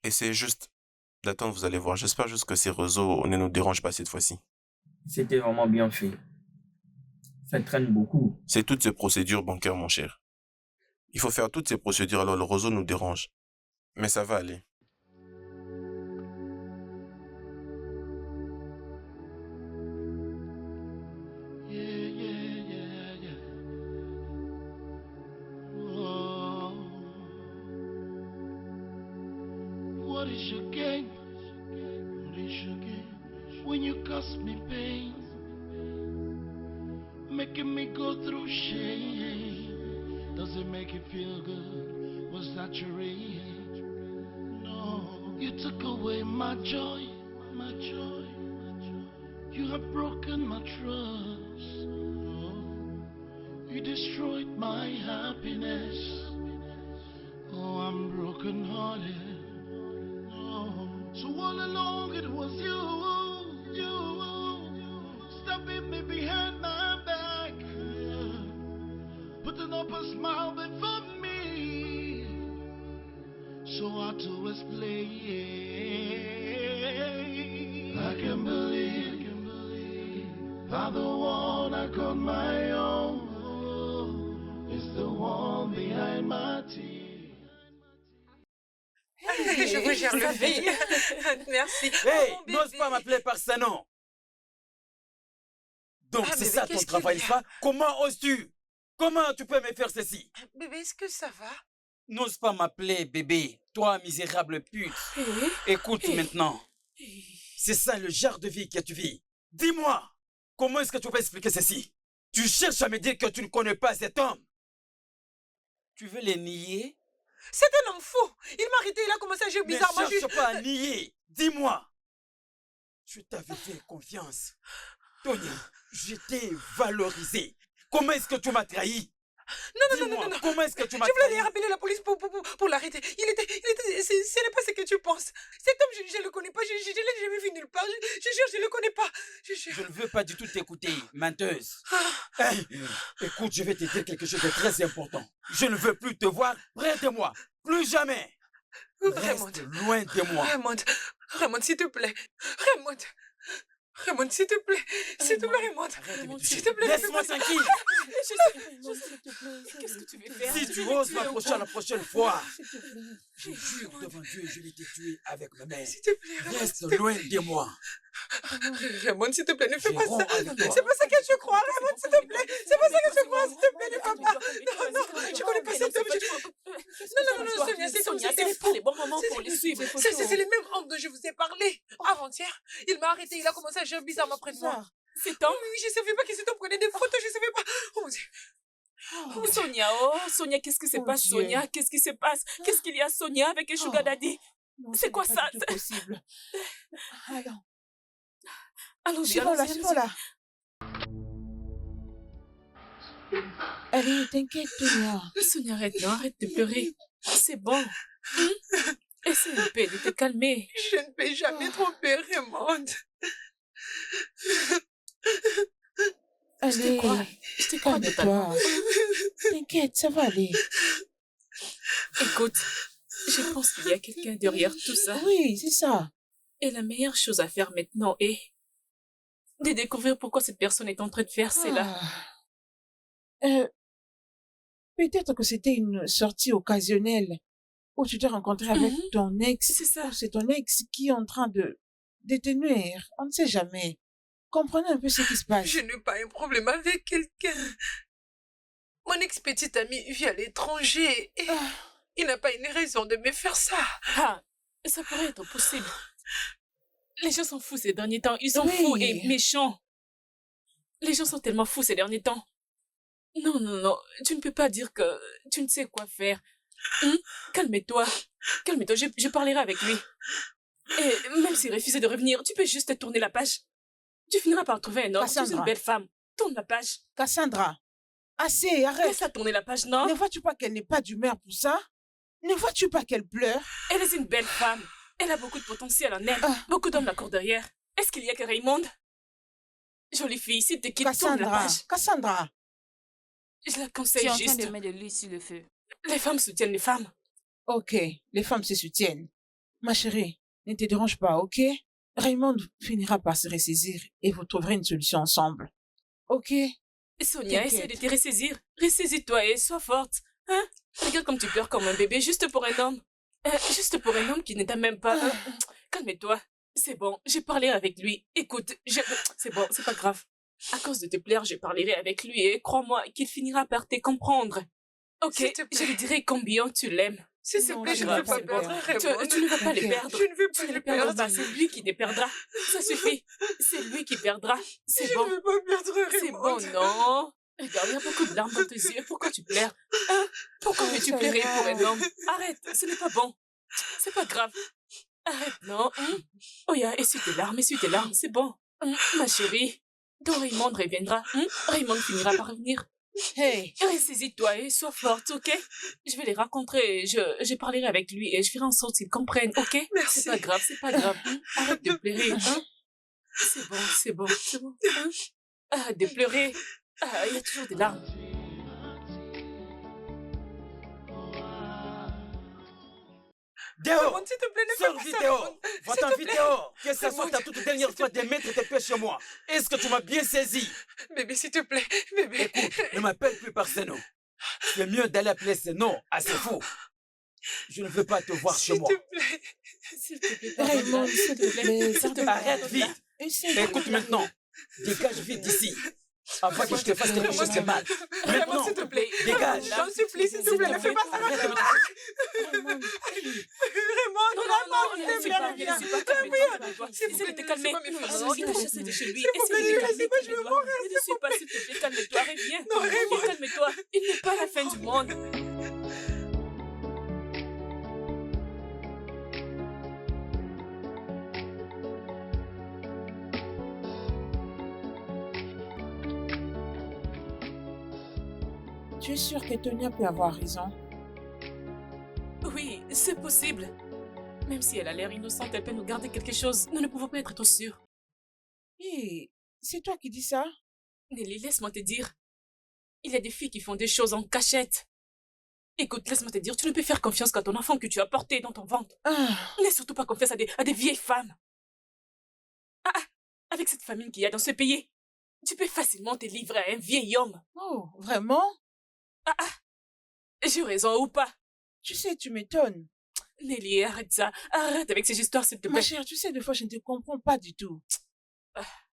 Et c'est juste d'attendre, vous allez voir. J'espère juste que ces réseaux ne nous dérangent pas cette fois-ci. C'était vraiment bien fait. Ça traîne beaucoup. C'est toutes ces procédures bancaires, mon cher. Il faut faire toutes ces procédures, alors le réseau nous dérange. Mais ça va aller. What is your gain? What is your gain? When you cause me pain, making me go through shame. Does it make you feel good? Was that your age? No, you took away my joy, my joy. You have broken my trust. Oh, you destroyed my happiness. Oh, I'm broken hearted. So all along it was you, stabbing me behind my back, putting up a smile before me, so hard to explain. I can't believe that the one I call my own is the one behind my teeth. Je vous gère le fille. Merci. Hey, Oh, mon n'ose bébé. pas m'appeler par ça, non. Donc, Ah, c'est bébé, ça ton qu'est-ce travail, qu'il y n'est-ce a? pas? Comment oses-tu? Comment tu peux me faire ceci? Bébé, est-ce que ça va? N'ose pas m'appeler bébé, toi misérable pute. Écoute maintenant, c'est ça le genre de vie que tu vis. Dis-moi, comment est-ce que tu peux expliquer ceci? Tu cherches à me dire que tu ne connais pas cet homme. Tu veux les nier? C'est un homme fou. Il m'a arrêté, il a commencé à jouer Ne bizarrement. cherche pas à nier. Dis-moi. Je t'avais fait confiance. Tonya, je t'ai valorisé. Comment est-ce que tu m'as trahi? Non. Comment est-ce que tu m'as Je voulais trahi? aller appeler la police pour l'arrêter. Ce n'est pas ce que tu penses. Cet homme, je ne le connais pas. Je ne l'ai jamais vu nulle part. Je jure, je ne le connais pas. Je jure. Je ne veux pas du tout t'écouter, menteuse. Hey, écoute, je vais te dire quelque chose de très important. Je ne veux plus te voir près de moi. Plus jamais. Raymond. Reste loin de moi. Raymond, s'il te plaît. Raymond, s'il te plaît. S'il te plaît, Raymond. S'il te plaît. Laisse-moi tranquille. Qu'est-ce que tu veux faire? Si tu oses m'approcher la prochaine fois, je jure devant Dieu, je vais te tuer avec ma main. S'il te plaît, Raymond. Reste loin de moi. Raymond, s'il te plaît, ne fais pas J'irai ça. avec toi. C'est pas ça que je crois, Raymond, s'il te plaît. C'est pas ça que je crois, s'il te plaît, ne fais pas. Non, je connais pas cet homme. Non, Sonia, c'est Sonia, Sonia, c'est pas les bons moments pour les suivre. c'est le même homme dont je vous ai parlé avant-hier. Il m'a arrêté, il a commencé à jouer bizarrement près de moi. Cet homme? Oui, je savais pas que cet homme prenait des photos, je savais pas. Oh mon Dieu. Sonia, qu'est-ce que se passe, Dieu. Sonia? Qu'est-ce qui se passe? Qu'est-ce qu'il y a, Sonia, avec un sugar daddy? C'est quoi ça? C'est possible. Allons-y, Suivons-la. Allez, t'inquiète, Tonya. Sonia, arrête de pleurer. C'est bon. Essaye un peu de te calmer. Je ne peux jamais tromper Raymond. Allez, Je te crois totalement. calme-toi. T'inquiète, ça va aller. Écoute, je pense qu'il y a quelqu'un derrière tout ça. Oui, c'est ça. Et la meilleure chose à faire maintenant est de découvrir pourquoi cette personne est en train de faire cela. Peut-être que c'était une sortie occasionnelle où tu t'es rencontré avec ton ex. C'est ça. Ou c'est ton ex qui est en train de te nuire. On ne sait jamais. Comprenez un peu ce qui se passe. Je n'ai pas un problème avec quelqu'un. Mon ex-petite amie vit à l'étranger et il n'a pas une raison de me faire ça. Ah, ça pourrait être possible. Les gens sont fous ces derniers temps. Ils sont Oui. fous et méchants. Les gens sont tellement fous ces derniers temps. Non, non, non. Tu ne peux pas dire que tu ne sais quoi faire. Calme-toi. Calme-toi. Je parlerai avec lui. Et même s'il refusait de revenir, tu peux juste tourner la page. Tu finiras par trouver un homme. Tu es Cassandra. une belle femme. Tourne la page. Cassandra, assez, arrête. Laisse-la tourner la page, non? Ne vois-tu pas qu'elle n'est pas d'humeur pour ça? Ne vois-tu pas qu'elle pleure? Elle est une belle femme. Elle a beaucoup de potentiel en elle. Beaucoup d'hommes la courent derrière. Est-ce qu'il y a que Raymond? Jolie fille, s'il te quitte, tourne la Cassandra, page. Cassandra. Je la Tu conseille es en train juste. de mettre de l'huile sur le feu. Les femmes soutiennent les femmes. Ok, les femmes se soutiennent. Ma chérie, ne te dérange pas, ok? Raymond finira par se ressaisir et vous trouverez une solution ensemble. Ok? Sonia, T'inquiète. essaie de te ressaisir. Ressaisis-toi et sois forte. Hein? Regarde comme tu pleures comme un bébé juste pour un homme. Juste pour un homme qui ne t'a même pas... Calme-toi. C'est bon, j'ai parlé avec lui. Écoute, c'est bon, c'est pas grave. À cause de te plaire, je parlerai avec lui et crois-moi qu'il finira par te comprendre. Ok, S'il te plaît. je lui dirai combien tu l'aimes. S'il te Non, plaît, je je ne ne vais veux pas pas le perdre perdre. Raymond. Tu ne vas pas le T'inquiète. perdre. Je ne veux pas Tu ne le le perdras perdre. pas, c'est lui qui te perdra. Ça suffit. C'est lui qui perdra. C'est Je bon. ne veux pas perdre Raymond. C'est bon, non? Regarde, il y a beaucoup de larmes dans tes yeux. Pourquoi tu pleures? Hein? Pourquoi veux-tu ça pleurer va. pour un homme? Arrête, ce n'est pas bon. C'est pas grave. Arrête, non? Oh, essuie tes larmes, c'est bon. Ma chérie, ton Raymond reviendra. Raymond finira par revenir. Hey, Ressaisis-toi et sois forte, ok? Je vais les rencontrer, je parlerai avec lui et je ferai en sorte qu'ils comprennent, ok? Merci. C'est pas grave, c'est pas grave. Arrête de pleurer, C'est bon, c'est bon, c'est bon. Arrête de pleurer. Il y a toujours des larmes. Dehors! Raymond, s'il te plaît, ne fais Sors pas vite ça, dehors! Raymond. Va-t'en S'il te vite plaît. dehors! Que ce soit Raymond, ta toute dernière s'il te fois de mettre tes pieds chez moi! Est-ce que tu m'as bien saisi? Bébé, s'il te plaît. Bébé. Écoute, ne m'appelle plus par Seno. C'est mieux d'aller appeler Seno à ses fous. Je ne veux pas te voir chez S'il moi. te plaît. S'il te plaît, Raymond, s'il te plaît, s'il te plaît. Arrête vite! Essaie de- Écoute maintenant. Dégage vite d'ici. Avant que je te fasse quelque chose de mal. Raymond, Maintenant, s'il te plaît. dégage. Je t'en supplie, s'il te plaît, ne fais pas ça. Arrête de me- Raymond, Raymond, ne s'il te suis plaît, pas, viens. ne suis pas, calme-toi. S'il vous Essaie de plaît, te calmer. laissez-moi me faire Non, il t'a sortir. chassé de chez lui. S'il vous plaît, Essaie de te calmer, laissez-moi, je veux calme-toi. Ne te suis pas, s'il te plaît, calme-toi, reviens. Non, Raymond. Calme-toi. Il n'est pas la fin du monde. Tu es sûr que Tonia peut avoir raison? Oui, c'est possible. Même si elle a l'air innocente, elle peut nous garder quelque chose. Nous ne pouvons pas être trop sûrs. Hé, c'est toi qui dis ça? Nelly, laisse-moi te dire. Il y a des filles qui font des choses en cachette. Écoute, laisse-moi te dire, tu ne peux faire confiance qu'à ton enfant que tu as porté dans ton ventre. Ah, N'aie surtout pas confiance à des vieilles femmes. Avec cette famine qu'il y a dans ce pays, tu peux facilement te livrer à un vieil homme. oh, vraiment? J'ai raison ou pas? Tu sais, tu m'étonnes. Nelly, arrête ça. Arrête avec ces histoires, s'il te Ma plaît. chère, tu sais, des fois, je ne te comprends pas du tout.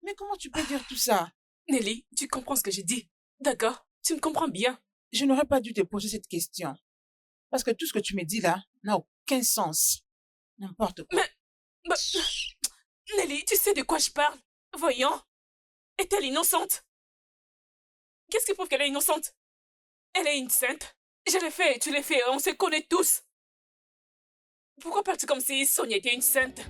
Mais comment tu peux dire tout ça? Nelly, tu comprends ce que j'ai dit. D'accord? Tu me comprends bien. Je n'aurais pas dû te poser cette question. Parce que tout ce que tu me dis là n'a aucun sens. N'importe quoi. Bah, Nelly, tu sais de quoi je parle? Voyons. Est-elle innocente? Qu'est-ce qui prouve qu'elle est innocente? Elle est une sainte. Je l'ai fait, tu l'as fait, on se connaît tous. Pourquoi parles-tu comme si Sonia était une sainte?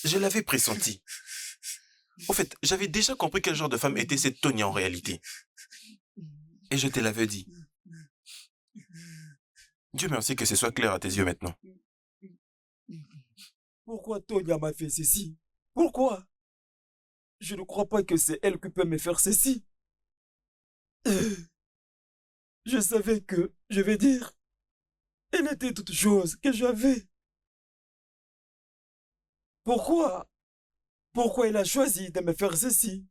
Je l'avais pressenti. Au fait, j'avais déjà compris quel genre de femme était cette Tonya en réalité. Et je te l'avais dit. Dieu merci que ce soit clair à tes yeux maintenant. Pourquoi Tonya m'a fait ceci? Pourquoi? Je ne crois pas que c'est elle qui peut me faire ceci. Je savais que, je vais dire, elle était toute chose que j'avais. Pourquoi? Pourquoi elle a choisi de me faire ceci?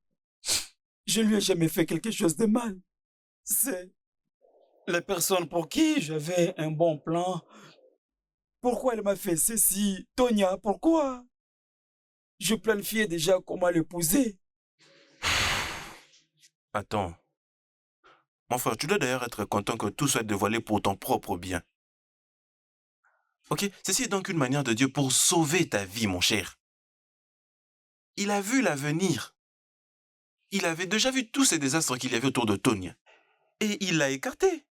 Je lui ai jamais fait quelque chose de mal. C'est la personne pour qui j'avais un bon plan. Pourquoi elle m'a fait ceci? Tonya, pourquoi? Je planifiais déjà comment l'épouser. Attends. Mon frère, tu dois d'ailleurs être content que tout soit dévoilé pour ton propre bien. Ok? Ceci est donc une manière de Dieu pour sauver ta vie, mon cher. Il a vu l'avenir. Il avait déjà vu tous ces désastres qu'il y avait autour de Tonya. Et il l'a écarté.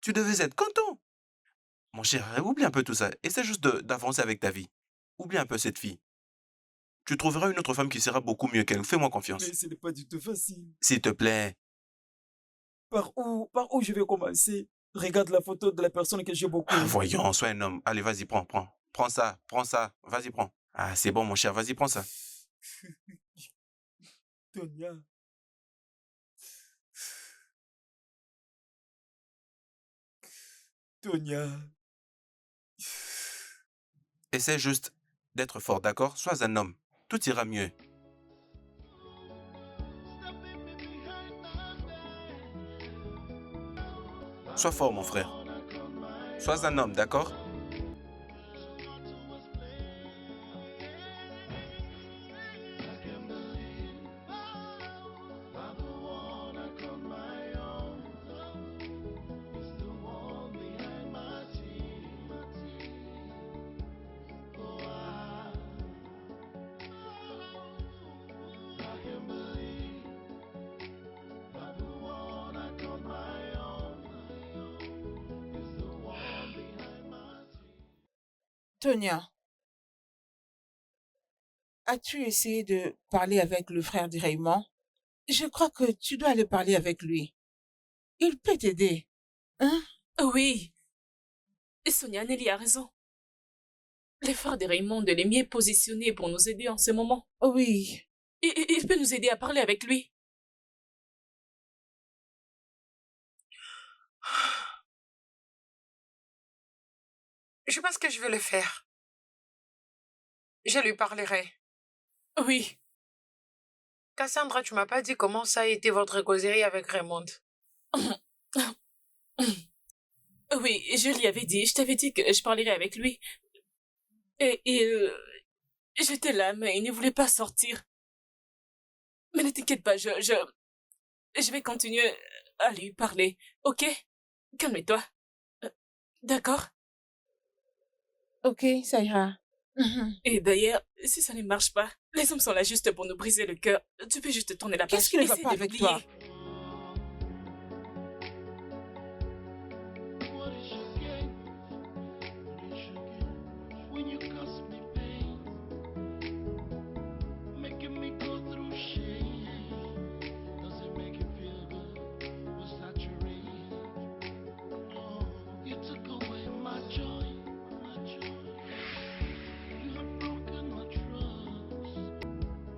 Tu devais être content. Mon cher, oublie un peu tout ça. Essaie juste d'avancer avec ta vie. Oublie un peu cette fille. Tu trouveras une autre femme qui sera beaucoup mieux qu'elle. Fais-moi confiance. Mais ce n'est pas du tout facile. S'il te plaît. Par où je vais commencer? Regarde la photo de la personne que j'ai beaucoup. Voyons, sois un homme. Allez, vas-y, prends. Prends ça. Vas-y, prends. Ah, c'est bon, mon cher. Vas-y, prends ça. Tonya. Tonya. Essaie juste d'être fort, d'accord? Sois un homme. Tout ira mieux. Sois fort, mon frère. Sois un homme, d'accord? Tonya, as-tu essayé de parler avec le frère de Raymond? Je crois que tu dois aller parler avec lui. Il peut t'aider. Hein? Oui. Et Sonia Nelly a raison. L'effort de Raymond est le mieux positionné pour nous aider en ce moment. Oui. Il peut nous aider à parler avec lui. Je pense que je vais le faire. Je lui parlerai. Oui. Cassandra, tu m'as pas dit comment ça a été votre causerie avec Raymond. Oui, je lui avais dit, je t'avais dit que je parlerais avec lui. Et j'étais là, mais il ne voulait pas sortir. Mais ne t'inquiète pas, je vais continuer à lui parler, ok? Calme-toi. D'accord? Ok, ça ira. Et d'ailleurs, si ça ne marche pas, les hommes sont là juste pour nous briser le cœur. Tu peux juste tourner la page. Qu'est-ce qui ne va Essaie pas de avec l'oublier. toi?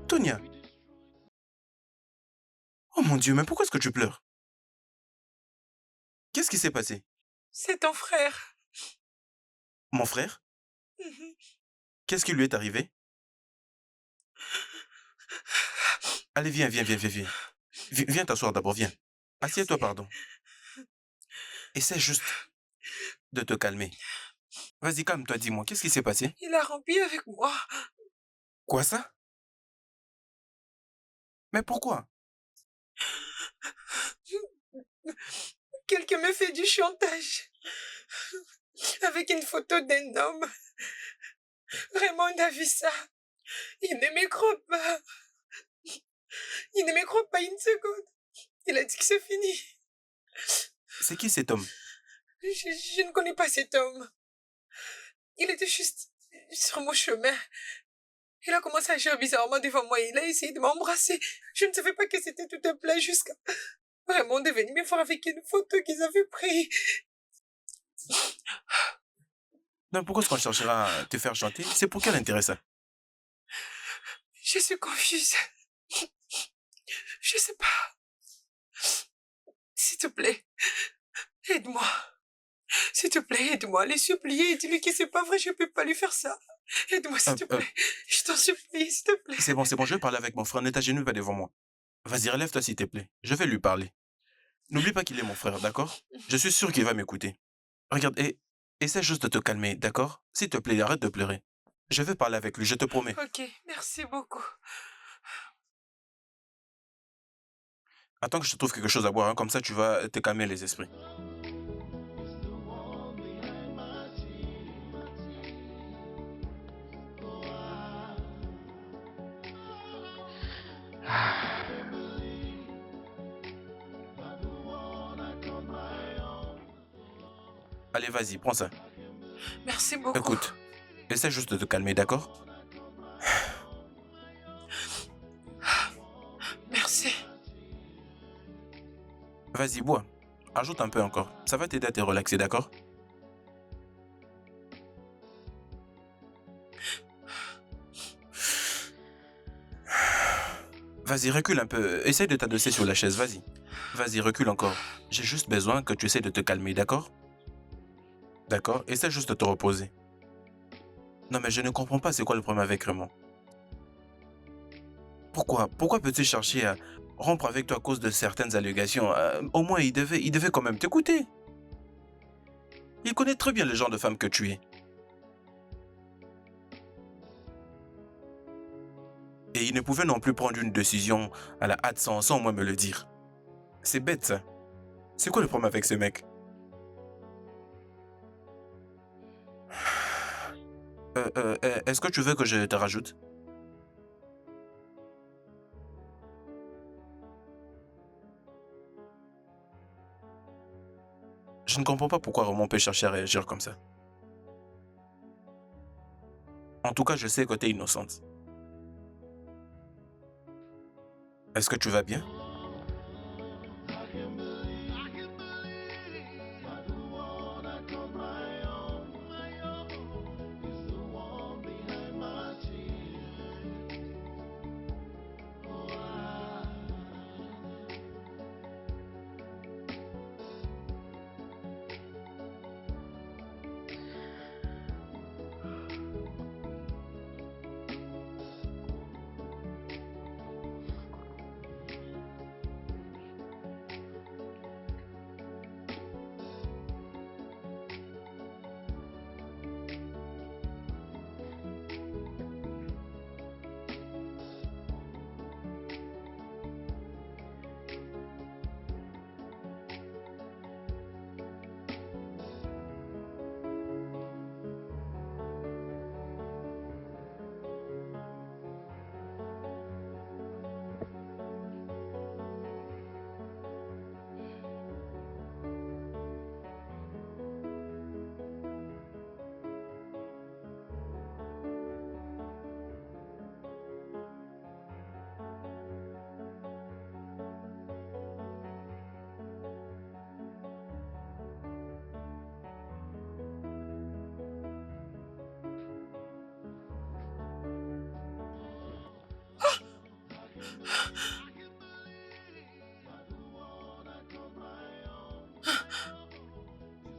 Tonya. Oh mon Dieu, mais pourquoi est-ce que tu pleures? Qu'est-ce qui s'est passé? C'est ton frère. Mon frère? Qu'est-ce qui lui est arrivé? Allez, viens. Viens t'asseoir d'abord, viens. Assieds-toi, pardon. Essaie juste de te calmer. Vas-y, calme-toi, dis-moi, qu'est-ce qui s'est passé? Il a rompu avec moi. Quoi ça? Mais pourquoi? Quelqu'un me fait du chantage. Avec une photo d'un homme. Raymond a vu ça. Il ne me croit pas. Il ne me croit pas une seconde. Il a dit que c'est fini. C'est qui cet homme? Je ne connais pas cet homme. Il était juste sur mon chemin. Il a commencé à agir bizarrement devant moi. Il a essayé de m'embrasser. Je ne savais pas que c'était tout un plat jusqu'à vraiment devenir bien fort avec une photo qu'ils avaient prise. Non, pourquoi est-ce qu'on cherchera à te faire chanter? C'est pour quel intérêt ça? Je suis confuse. Je sais pas. S'il te plaît, aide-moi. S'il te plaît, aide-moi. Les supplier. Dis-lui que c'est pas vrai. Je peux pas lui faire ça. Aide-moi, s'il te plaît. Je t'en supplie, s'il te plaît. C'est bon, je vais parler avec mon frère. Ne t'agenouille pas devant moi. Vas-y, relève-toi s'il te plaît. Je vais lui parler. N'oublie pas qu'il est mon frère, d'accord? Je suis sûr qu'il va m'écouter. Regarde, et essaie juste de te calmer, d'accord? S'il te plaît, arrête de pleurer. Je vais parler avec lui, je te promets. Ok, merci beaucoup. Attends que je te trouve quelque chose à boire, hein, comme ça tu vas te calmer les esprits. Allez, vas-y, prends ça. Merci beaucoup. Écoute, essaie juste de te calmer, d'accord? Merci. Vas-y, bois. Ajoute un peu encore. Ça va t'aider à te relaxer, d'accord? Vas-y, recule un peu. Essaye de t'adosser sur la chaise, vas-y. Vas-y, recule encore. J'ai juste besoin que tu essaies de te calmer, d'accord? D'accord? Essaie juste de te reposer. Non, mais je ne comprends pas c'est quoi le problème avec Raymond. Pourquoi peux-tu chercher à rompre avec toi à cause de certaines allégations? Au moins, il devait quand même t'écouter. Il connaît très bien le genre de femme que tu es. Et il ne pouvait non plus prendre une décision à la hâte sans au moins me le dire. C'est bête, ça. C'est quoi le problème avec ce mec? Est-ce que tu veux que je te rajoute? Je ne comprends pas pourquoi Roman peut chercher à réagir comme ça. En tout cas, je sais que tu es innocente. Est-ce que tu vas bien?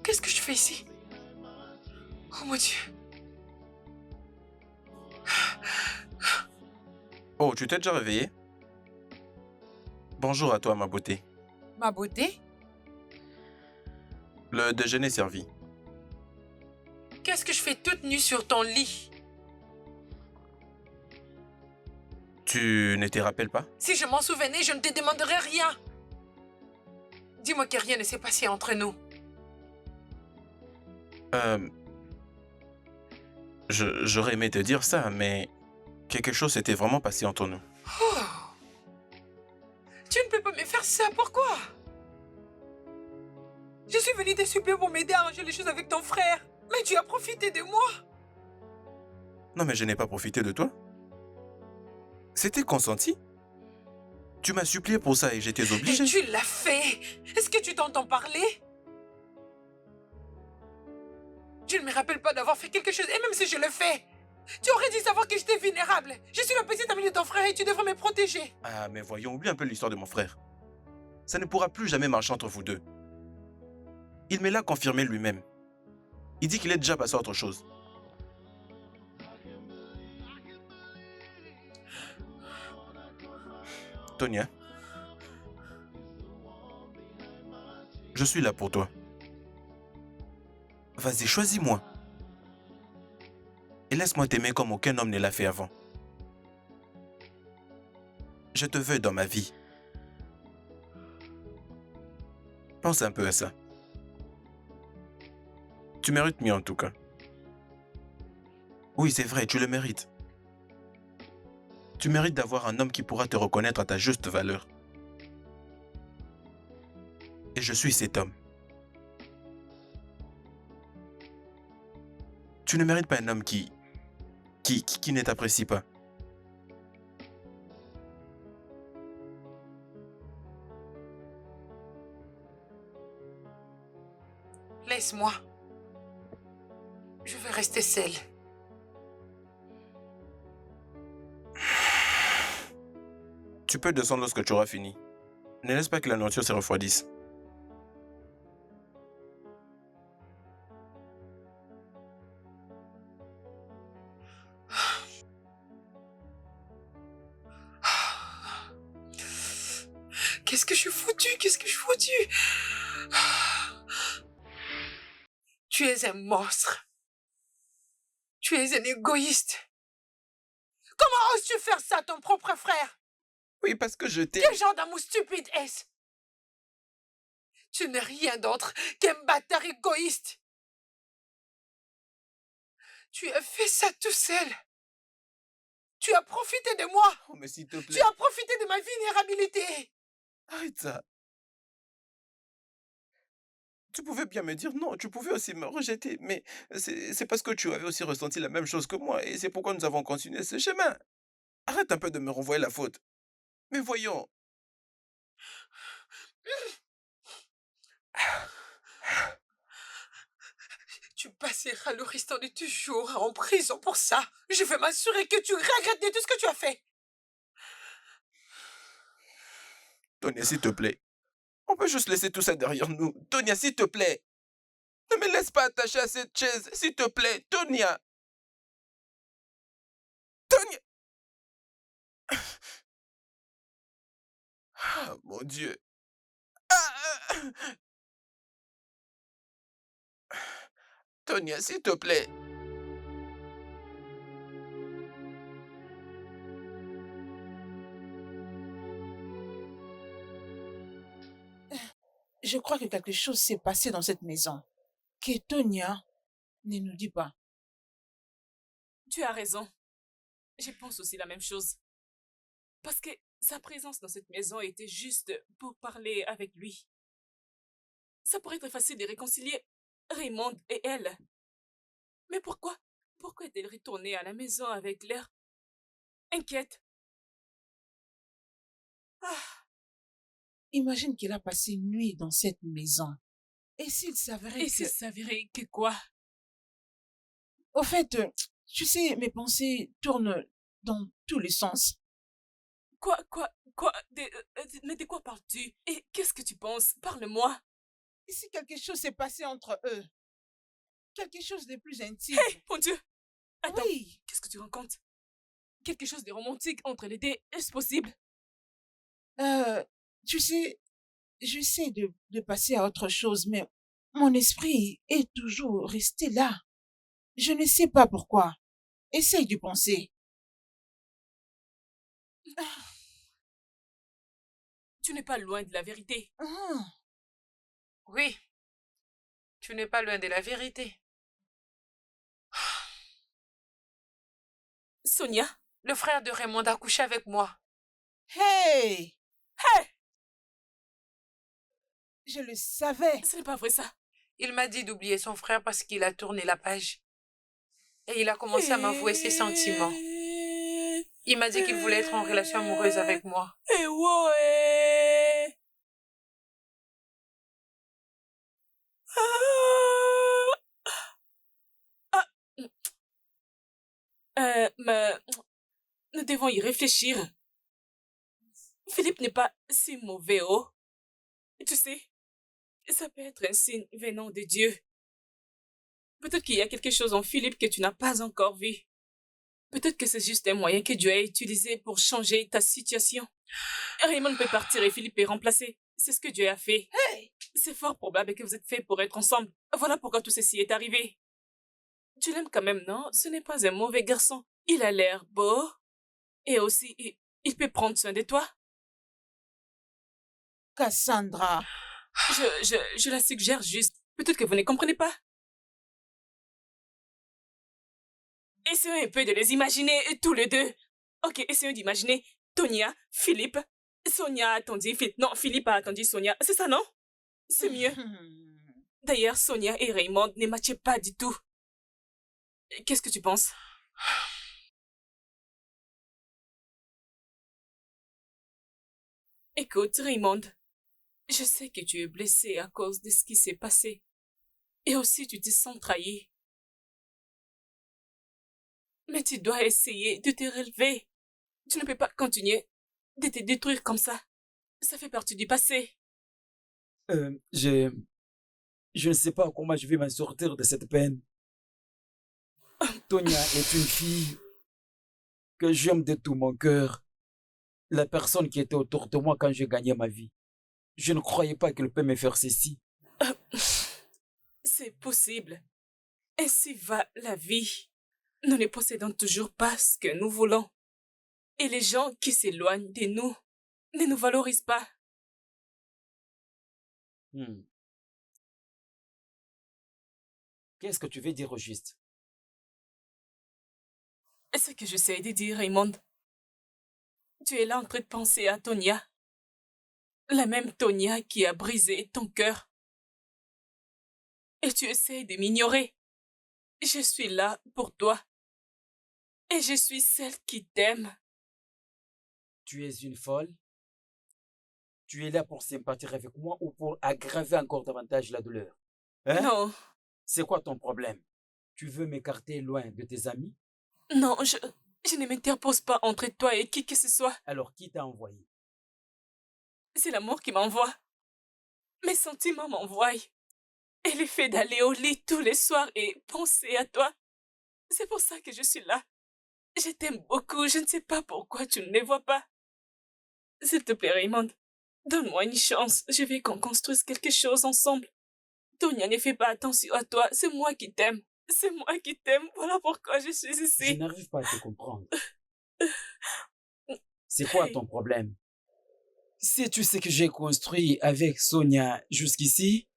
Qu'est-ce que je fais ici? Oh mon Dieu. Oh, tu t'es déjà réveillé? Bonjour à toi, ma beauté. Ma beauté? Le déjeuner est servi. Qu'est-ce que je fais toute nue sur ton lit? Tu ne te rappelles pas? Si je m'en souvenais, je ne te demanderais rien. Dis-moi que rien ne s'est passé entre nous. J'aurais aimé te dire ça, mais quelque chose s'était vraiment passé entre nous. Oh. Tu ne peux pas me faire ça, pourquoi? Je suis venue te supplier pour m'aider à arranger les choses avec ton frère. Mais tu as profité de moi. Non, mais je n'ai pas profité de toi. C'était consenti. Tu m'as supplié pour ça et j'étais Et obligé. tu l'as fait. Est-ce que tu t'entends parler? Je ne me rappelle pas d'avoir fait quelque chose, et même si je le fais, tu aurais dû savoir que j'étais vulnérable. Je suis la petite amie de ton frère et tu devrais me protéger. Ah, mais voyons, oublie un peu l'histoire de mon frère. Ça ne pourra plus jamais marcher entre vous deux. Il me l'a confirmé lui-même. Il dit qu'il est déjà passé à autre chose. Tonia, je suis là pour toi. Vas-y, choisis-moi. Et laisse-moi t'aimer comme aucun homme ne l'a fait avant. Je te veux dans ma vie. Pense un peu à ça. Tu mérites mieux en tout cas. Oui, c'est vrai, tu le mérites. Tu mérites d'avoir un homme qui pourra te reconnaître à ta juste valeur. Et je suis cet homme. Tu ne mérites pas un homme qui ne t'apprécie pas. Laisse-moi. Je vais rester seule. Tu peux descendre lorsque tu auras fini. Ne laisse pas que la nourriture se refroidisse. Qu'est-ce que je suis foutue? Qu'est-ce que je suis foutue? Tu es un monstre. Tu es un égoïste. Comment oses-tu faire ça à ton propre frère? Oui, parce que je t'ai... Quel genre d'amour stupide est-ce? Tu n'es rien d'autre qu'un bâtard égoïste. Tu as fait ça tout seul. Tu as profité de moi. Oh, mais s'il te plaît... Tu as profité de ma vulnérabilité. Arrête ça. Tu pouvais bien me dire non, tu pouvais aussi me rejeter, mais c'est parce que tu avais aussi ressenti la même chose que moi et c'est pourquoi nous avons continué ce chemin. Arrête un peu de me renvoyer la faute. Mais voyons. Tu passeras le restant de tes jours en prison pour ça. Je vais m'assurer que tu regrettes de tout ce que tu as fait. Tonia, s'il te plaît. On peut juste laisser tout ça derrière nous. Tonia, s'il te plaît. Ne me laisse pas attacher à cette chaise, s'il te plaît. Tonia. Tonia. Ah, mon Dieu. Ah. Tonia, s'il te plaît. Je crois que quelque chose s'est passé dans cette maison. Que Tonia ne nous dit pas. Tu as raison. Je pense aussi la même chose. Parce que sa présence dans cette maison était juste pour parler avec lui. Ça pourrait être facile de réconcilier Raymond et elle. Mais pourquoi? Pourquoi est-elle retournée à la maison avec l'air inquiète? Ah. Imagine qu'il a passé une nuit dans cette maison. Et s'il s'avérait Et s'il s'avérait que quoi? Au fait, tu sais, mes pensées tournent dans tous les sens. Quoi? Mais de quoi parles-tu? Et qu'est-ce que tu penses? Parle-moi. Et si quelque chose s'est passé entre eux? Quelque chose de plus intime. Hé, mon Dieu! Attends, oui. Qu'est-ce que tu racontes? Quelque chose de romantique entre les deux, est-ce possible? Tu sais, j'essaie de passer à autre chose, mais mon esprit est toujours resté là. Je ne sais pas pourquoi. Essaye de penser. Tu n'es pas loin de la vérité. Oui, tu n'es pas loin de la vérité. Sonia? Le frère de Raymond a couché avec moi. Hey! Hey! Je le savais. Ce n'est pas vrai ça. Il m'a dit d'oublier son frère parce qu'il a tourné la page. Et il a commencé à m'avouer ses sentiments. Il m'a dit qu'il voulait être en relation amoureuse avec moi. Eh ouais. Ah. Mais nous devons y réfléchir. Philippe n'est pas si mauvais, oh. Tu sais, ça peut être un signe venant de Dieu. Peut-être qu'il y a quelque chose en Philippe que tu n'as pas encore vu. Peut-être que c'est juste un moyen que Dieu a utilisé pour changer ta situation. Raymond peut partir et Philippe est remplacé. C'est ce que Dieu a fait. Hey! C'est fort probable que vous êtes faits pour être ensemble. Voilà pourquoi tout ceci est arrivé. Tu l'aimes quand même, non? Ce n'est pas un mauvais garçon. Il a l'air beau. Et aussi, il peut prendre soin de toi. Cassandra. Je la suggère juste. Peut-être que vous ne comprenez pas. Essayons un peu de les imaginer tous les deux. Ok, essayons d'imaginer Tonia, Philippe. Sonia a attendu Philippe. Non, Philippe a attendu Sonia. C'est ça, non? C'est mieux. D'ailleurs, Sonia et Raymond ne matchaient pas du tout. Qu'est-ce que tu penses? Écoute, Raymond, je sais que tu es blessé à cause de ce qui s'est passé. Et aussi, tu te sens trahi. Mais tu dois essayer de te relever. Tu ne peux pas continuer de te détruire comme ça. Ça fait partie du passé. Je ne sais pas comment je vais m'en sortir de cette peine. Tonia est une fille que j'aime de tout mon cœur. La personne qui était autour de moi quand j'ai gagné ma vie. Je ne croyais pas qu'elle peut me faire ceci. C'est possible. Ainsi va la vie. Nous ne possédons toujours pas ce que nous voulons. Et les gens qui s'éloignent de nous ne nous valorisent pas. Qu'est-ce que tu veux dire au juste? Ce que j'essaie de dire, Raymond. Tu es là en train de penser à Tonia. La même Tonia qui a brisé ton cœur. Et tu essaies de m'ignorer. Je suis là pour toi. Et je suis celle qui t'aime. Tu es une folle? Tu es là pour sympathiser avec moi ou pour aggraver encore davantage la douleur? Hein? Non, C'est quoi ton problème? Tu veux m'écarter loin de tes amis? non, je ne m'interpose pas entre toi et qui que ce soit. Alors qui t'a envoyé? C'est l'amour qui m'envoie. Mes sentiments m'envoient. Et le fait d'aller au lit tous les soirs et penser à toi. C'est pour ça que je suis là. Je t'aime beaucoup, je ne sais pas pourquoi tu ne les vois pas. S'il te plaît, Raymond, donne-moi une chance. Je veux qu'on construise quelque chose ensemble. Tonia ne fait pas attention à toi, c'est moi qui t'aime. C'est moi qui t'aime, voilà pourquoi je suis Je ici. n'arrive pas à te comprendre. C'est quoi ton problème? Sais-tu ce que j'ai construit avec Sonia jusqu'ici?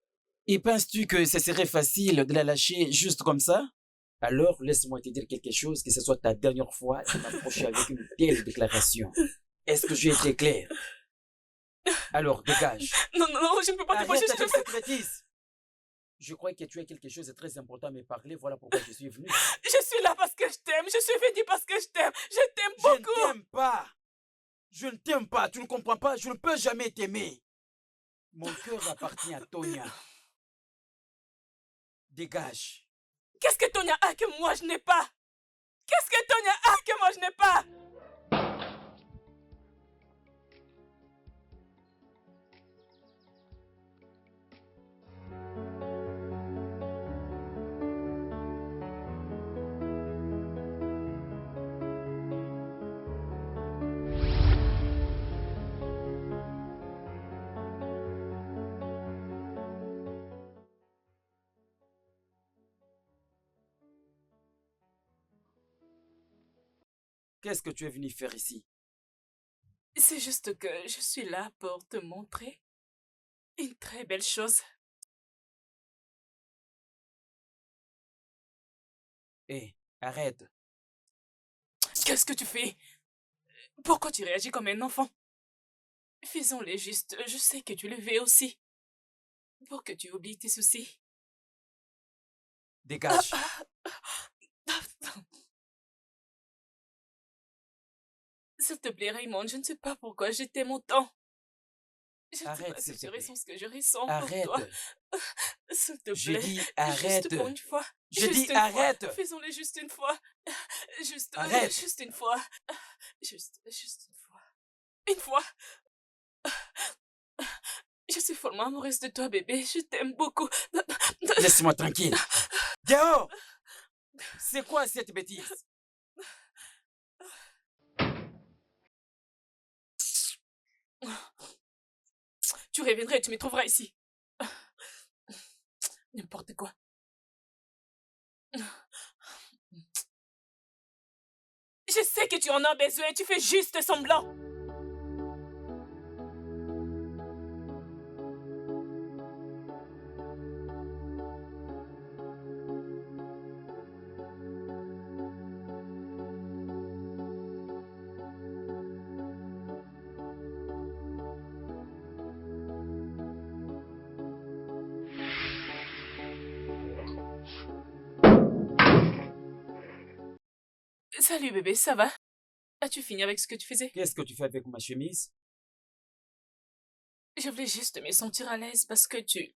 Et penses-tu que ce serait facile de la lâcher juste comme ça? Alors, laisse-moi te dire quelque chose, que ce soit ta dernière fois de m'approcher avec une telle déclaration. Est-ce que j'ai été clair? Alors, dégage. Non, non, non, je ne peux pas Arrête te avec cette bêtise. Je crois que tu as quelque chose de très important à me parler, voilà pourquoi je suis venu. Je suis là parce que je t'aime, je suis venu parce que je t'aime. Je t'aime Je beaucoup. ne t'aime pas. Je ne t'aime pas, tu ne comprends pas, je ne peux jamais t'aimer. Mon cœur appartient à Tonia. Dégage. Qu'est-ce que Tonia a que moi je n'ai pas? Qu'est-ce que Tonia a que moi je n'ai pas? Qu'est-ce que tu es venu faire ici? C'est juste que je suis là pour te montrer une très belle chose. Hé, arrête. Qu'est-ce que tu fais? Pourquoi tu réagis comme un enfant? Faisons-le juste, je sais que tu le veux aussi. Pour que tu oublies tes soucis. Dégage. S'il te plaît, Raymond, je ne sais pas pourquoi je t'aime autant. Je ne sais Arrête, pas s'il si te je plaît. ressens ce que je ressens Arrête. pour toi. S'il te Je plaît. dis Juste arrête. pour une fois. Je dis Juste une arrête. fois. Faisons-le juste une fois. Juste, Arrête. juste une fois. Juste une fois. Une fois. Je suis follement amoureuse de toi, bébé. Je t'aime beaucoup. Laisse-moi tranquille. Dehors. C'est quoi cette bêtise? Tu reviendras et tu me trouveras ici. N'importe quoi. Je sais que tu en as besoin et tu fais juste semblant. Salut bébé, ça va? As-tu fini avec ce que tu faisais? Qu'est-ce que tu fais avec ma chemise? Je voulais juste me sentir à l'aise parce que tu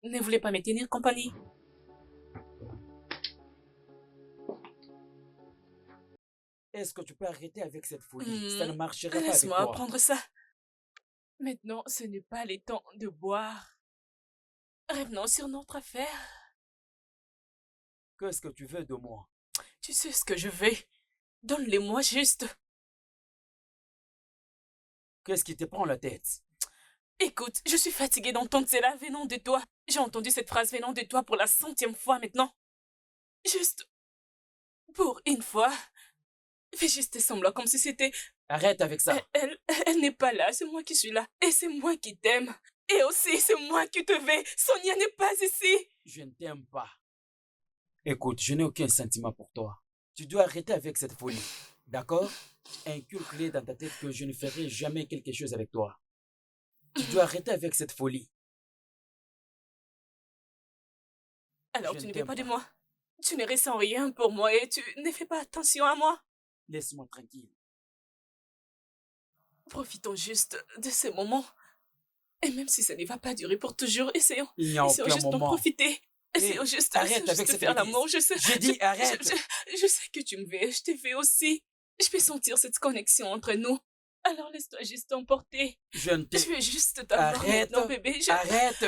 ne voulais pas me tenir compagnie. Est-ce que tu peux arrêter avec cette folie? Ça ne marchera pas avec Laisse-moi toi. apprendre ça. Maintenant, ce n'est pas le temps de boire. Revenons sur notre affaire. Qu'est-ce que tu veux de moi? Tu sais ce que je veux. Donne-les-moi juste. Qu'est-ce qui te prend la tête? Écoute, je suis fatiguée d'entendre cela venant de toi. J'ai entendu cette phrase venant de toi pour la 100e fois maintenant. Juste pour une fois. Fais juste semblant comme si c'était... Arrête avec ça. Elle n'est pas là, c'est moi qui suis là. Et c'est moi qui t'aime. Et aussi, c'est moi qui te veux. Sonia n'est pas ici. Je ne t'aime pas. Écoute, je n'ai aucun sentiment pour toi. Tu dois arrêter avec cette folie. D'accord? Inculque-les dans ta tête que je ne ferai jamais quelque chose avec toi. Tu dois arrêter avec cette folie. Alors Je tu ne ne veux t'aime pas de pas. moi. Tu ne ressens rien pour moi et tu ne fais pas attention à moi. Laisse-moi tranquille. Profitons juste de ces moments. Et même si ça ne va pas durer pour toujours, essayons. Il n'y a Essayons aucun juste d'en moment. profiter. Essayons juste, arrête essayons avec juste de cette faire bêtise. l'amour. Je sais. J'ai dit arrête. Je sais que tu me veux. Je te veux aussi. Je peux sentir cette connexion entre nous. Alors laisse-toi juste t'emporter. Je ne t'ai... Je veux juste t'avoir Arrête. maintenant, bébé. Arrête.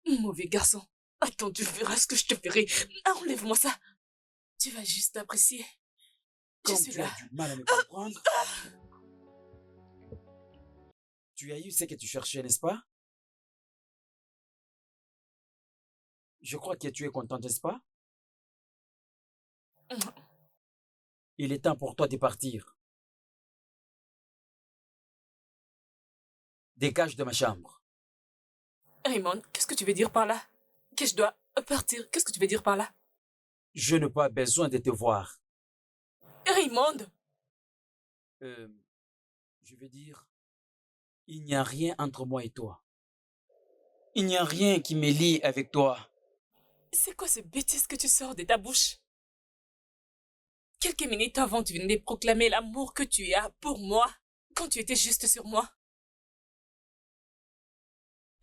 Mauvais garçon. Attends, tu verras ce que je te ferai. Enlève-moi ça. Tu vas juste apprécier. Je Comme suis tu là. as du mal à me comprendre. Tu as eu ce que tu cherchais, n'est-ce pas? Je crois que tu es content, n'est-ce pas? Il est temps pour toi de partir. Dégage de ma chambre. Raymond, qu'est-ce que tu veux dire par là? Que je dois partir? Qu'est-ce que tu veux dire par là? Je n'ai pas besoin de te voir. Raymond! Je veux dire, il n'y a rien entre moi et toi. Il n'y a rien qui me lie avec toi. C'est quoi ces bêtises que tu sors de ta bouche? Quelques minutes avant, tu venais de proclamer l'amour que tu as pour moi, quand tu étais juste sur moi.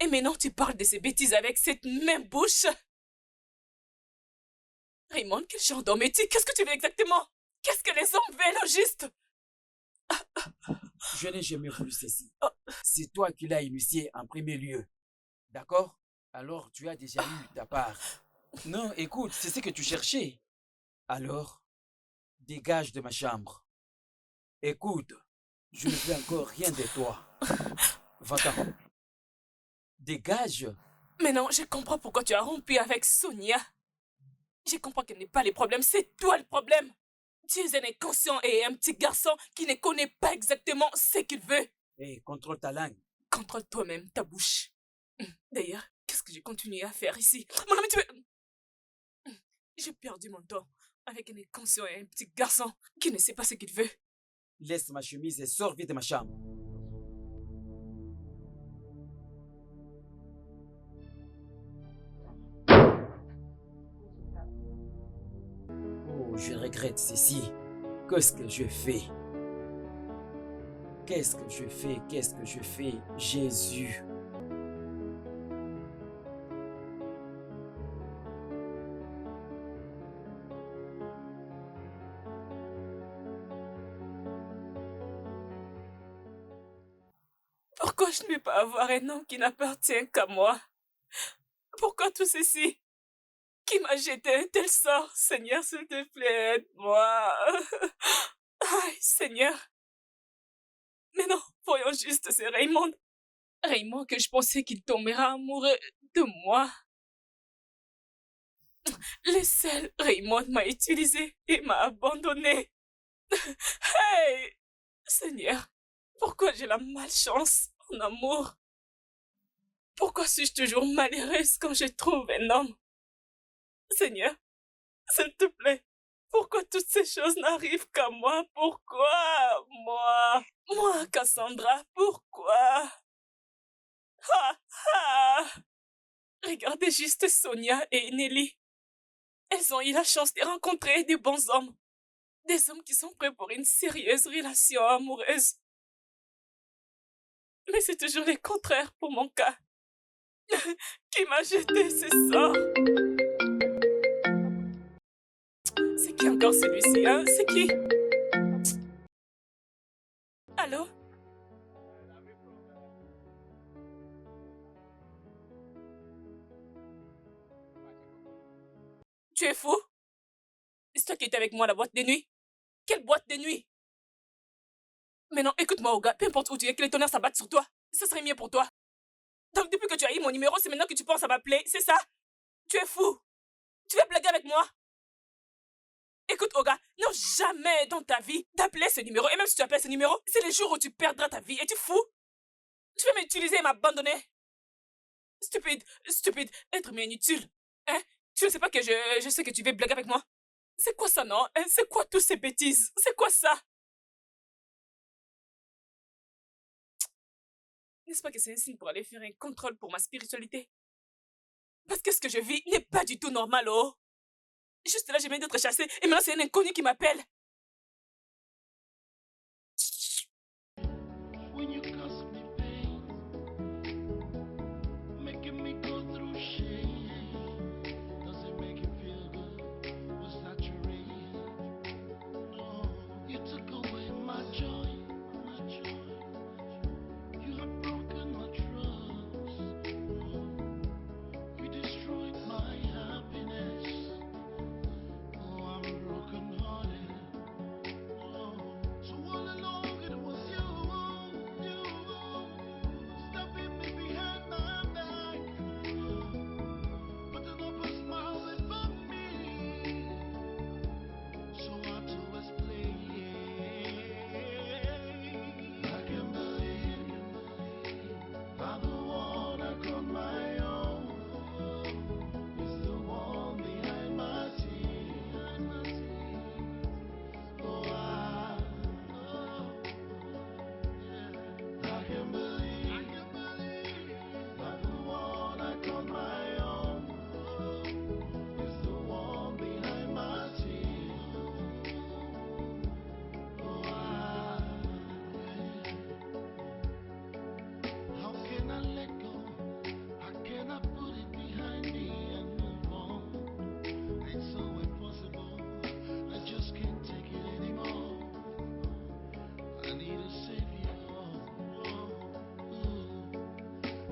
Et maintenant, tu parles de ces bêtises avec cette même bouche? Raymond, quel genre d'homme es-tu? Qu'est-ce que tu veux exactement? Qu'est-ce que les hommes veulent au juste? Je n'ai jamais voulu ceci. C'est toi qui l'as initié en premier lieu. D'accord? Alors tu as déjà eu ta part. Non, écoute, c'est ce que tu cherchais. Alors, dégage de ma chambre. Écoute, je ne veux encore rien de toi. Va-t'en. Dégage. Maintenant, je comprends pourquoi tu as rompu avec Sonia. Je comprends qu'elle n'est pas le problème, c'est toi le problème. Tu es un inconscient et un petit garçon qui ne connaît pas exactement ce qu'il veut. Hé, contrôle ta langue. Contrôle toi-même ta bouche. D'ailleurs, qu'est-ce que j'ai continué à faire ici? Mon ami, tu es... J'ai perdu mon temps avec un inconscient et un petit garçon qui ne sait pas ce qu'il veut. Laisse ma chemise et sors vite de ma chambre. Je regrette ceci. Qu'est-ce que je fais? Qu'est-ce que je fais? Qu'est-ce que je fais? Jésus. Pourquoi je ne vais pas avoir un homme qui n'appartient qu'à moi? Pourquoi tout ceci? Qui m'a jeté un tel sort? Seigneur, s'il te plaît, aide-moi. Aïe, Seigneur. Mais non, voyons juste, c'est Raymond. Raymond que je pensais qu'il tombera amoureux de moi. Le seul Raymond m'a utilisé et m'a abandonné. Hey! Seigneur, pourquoi j'ai la malchance en amour? Pourquoi suis-je toujours malheureuse quand je trouve un homme? Seigneur, s'il te plaît, pourquoi toutes ces choses n'arrivent qu'à moi? Pourquoi? Moi, Cassandra, pourquoi? Ah, ah! Regardez juste Sonia et Nelly. Elles ont eu la chance de rencontrer des bons hommes. Des hommes qui sont prêts pour une sérieuse relation amoureuse. Mais c'est toujours le contraire pour mon cas. Qui m'a jeté ce sort? C'est qui encore celui-ci, hein? C'est qui? Allô? Tu es fou? C'est toi qui étais avec moi à la boîte de nuit? Quelle boîte de nuit? Mais non, écoute-moi, Oga, peu importe où tu es, que les tonnerres s'abattent sur toi. Ça serait mieux pour toi. Donc depuis que tu as eu mon numéro, c'est maintenant que tu penses à m'appeler, c'est ça? Tu es fou? Tu veux blaguer avec moi? Écoute, Oga, non jamais dans ta vie d'appeler ce numéro. Et même si tu appelles ce numéro, c'est le jour où tu perdras ta vie. Es-tu fou? Tu veux m'utiliser et m'abandonner? Stupide, stupide, être mais inutile. Hein? Tu ne sais pas que je sais que tu veux blaguer avec moi? C'est quoi ça, non? Hein? C'est quoi toutes ces bêtises? C'est quoi ça? N'est-ce pas que c'est un signe pour aller faire un contrôle pour ma spiritualité? Parce que ce que je vis n'est pas du tout normal, oh! Juste là, je viens d'être chassée et maintenant c'est un inconnu qui m'appelle. When you cause me pain, making me go through shame. Does it make you feel good? Was that your reason? No, you took away my joy, my joy. You have broken my trust. You destroyed my happiness. Oh, I'm broken hearted. Oh, so all along it was you, stepping me behind my back, putting up a smile for me. So I too was playing. I can't believe I'm the one I call my own. It's the one behind my tears. Oh, I can't believe I'm the one I call my own. It's the one behind my tears. Oh, how can I let go? How can I put it behind me and move on? It's so impossible. I just can't take it anymore. I need a savior.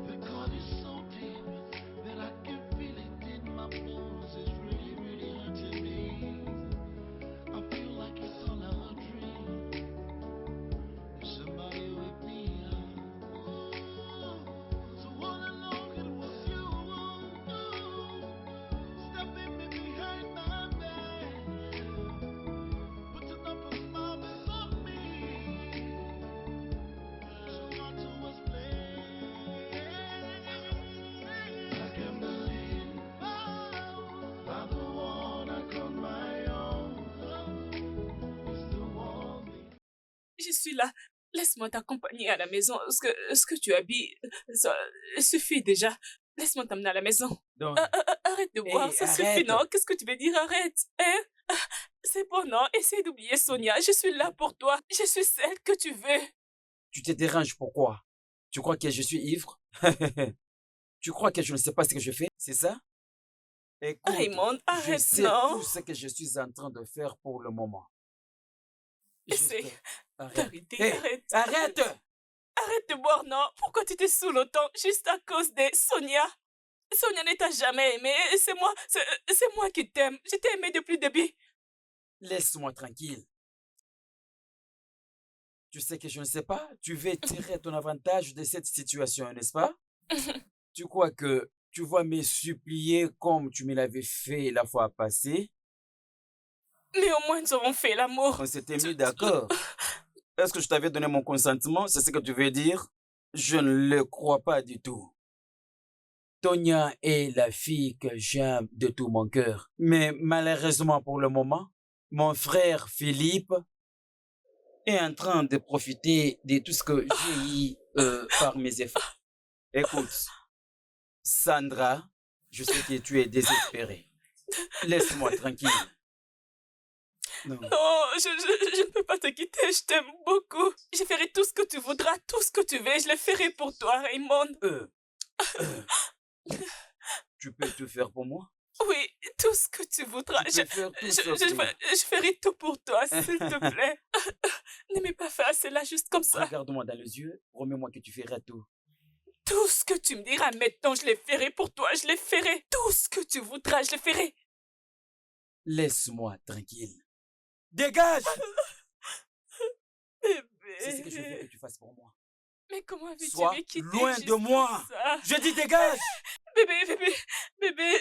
The cord is so deep that I can feel it in my bones. It's really, really hurting me. I feel like it's all a dream. Somebody wake me up. So all along it was you, stepping me behind my back, putting up a smile before me. So I too was playing. I can't believe I'm the one I call my own. It's the one. Je suis là. Laisse-moi t'accompagner à la maison. Ce que tu habilles, ça suffit déjà. Laisse-moi t'amener à la maison. Donc, Arrête de boire, ça suffit, arrête. non? Qu'est-ce que tu veux dire? Arrête, hein? C'est bon, non? Essaye d'oublier Sonia. Je suis là pour toi. Je suis celle que tu veux. Tu te déranges pourquoi? Tu crois que je suis ivre? Tu crois que je ne sais pas ce que je fais? C'est ça? Écoute, Raymond, je arrête, sais non. tout ce que je suis en train de faire pour le moment. Essaye Juste arrête. d'arrêter. Hey, Arrête. arrête! Arrête de boire, non? Pourquoi tu te saoules autant juste à cause de Sonia? Sonia ne t'a jamais aimé. C'est moi qui t'aime. Je t'ai aimé depuis le début. Laisse-moi tranquille. Tu sais que je ne sais pas? Tu veux tirer ton avantage de cette situation, n'est-ce pas? Tu crois que tu vas me supplier comme tu me l'avais fait la fois passée? Mais au moins, nous avons fait l'amour. On s'était mis d'accord. Est-ce que je t'avais donné mon consentement? C'est ce que tu veux dire? Je ne le crois pas du tout. Tonya est la fille que j'aime de tout mon cœur. Mais malheureusement pour le moment, mon frère Philippe est en train de profiter de tout ce que j'ai eu par mes efforts. Écoute, Sandra, je sais que tu es désespérée. Laisse-moi tranquille. Non. Non, je ne peux pas te quitter. Je t'aime beaucoup. Je ferai tout ce que tu voudras, tout ce que tu veux. Je le ferai pour toi, Raymond. Tu peux tout faire pour moi? Oui, tout ce que tu voudras. Tu peux faire tout sauf moi. Je ferai tout pour toi, s'il te plaît. Ne m'aie pas faire cela juste comme ça. Regarde-moi dans les yeux. Promets-moi que tu feras tout. Tout ce que tu me diras maintenant, je le ferai pour toi. Je le ferai. Tout ce que tu voudras, je le ferai. Laisse-moi tranquille. Dégage! Bébé. C'est ce que je veux que tu fasses pour moi. Mais comment veux-tu Sois me quitter loin juste de moi. comme ça? Je dis dégage! Bébé.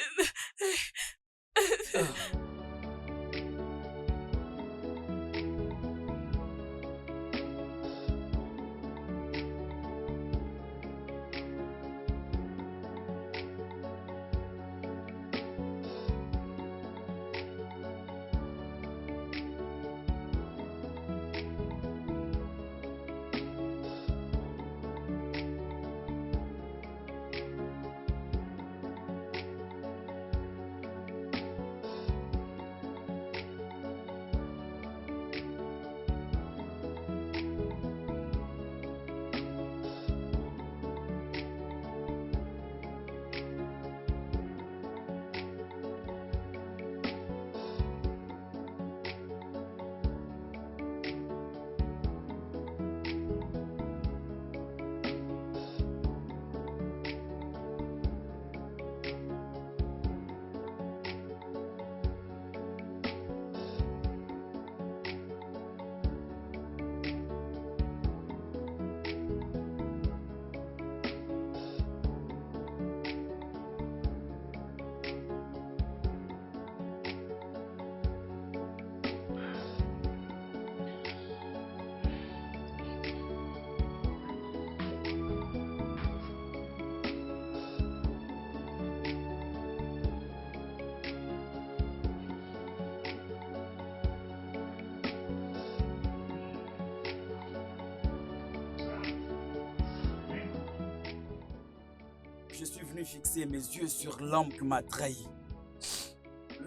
Je suis venu fixer mes yeux sur l'homme qui m'a trahi.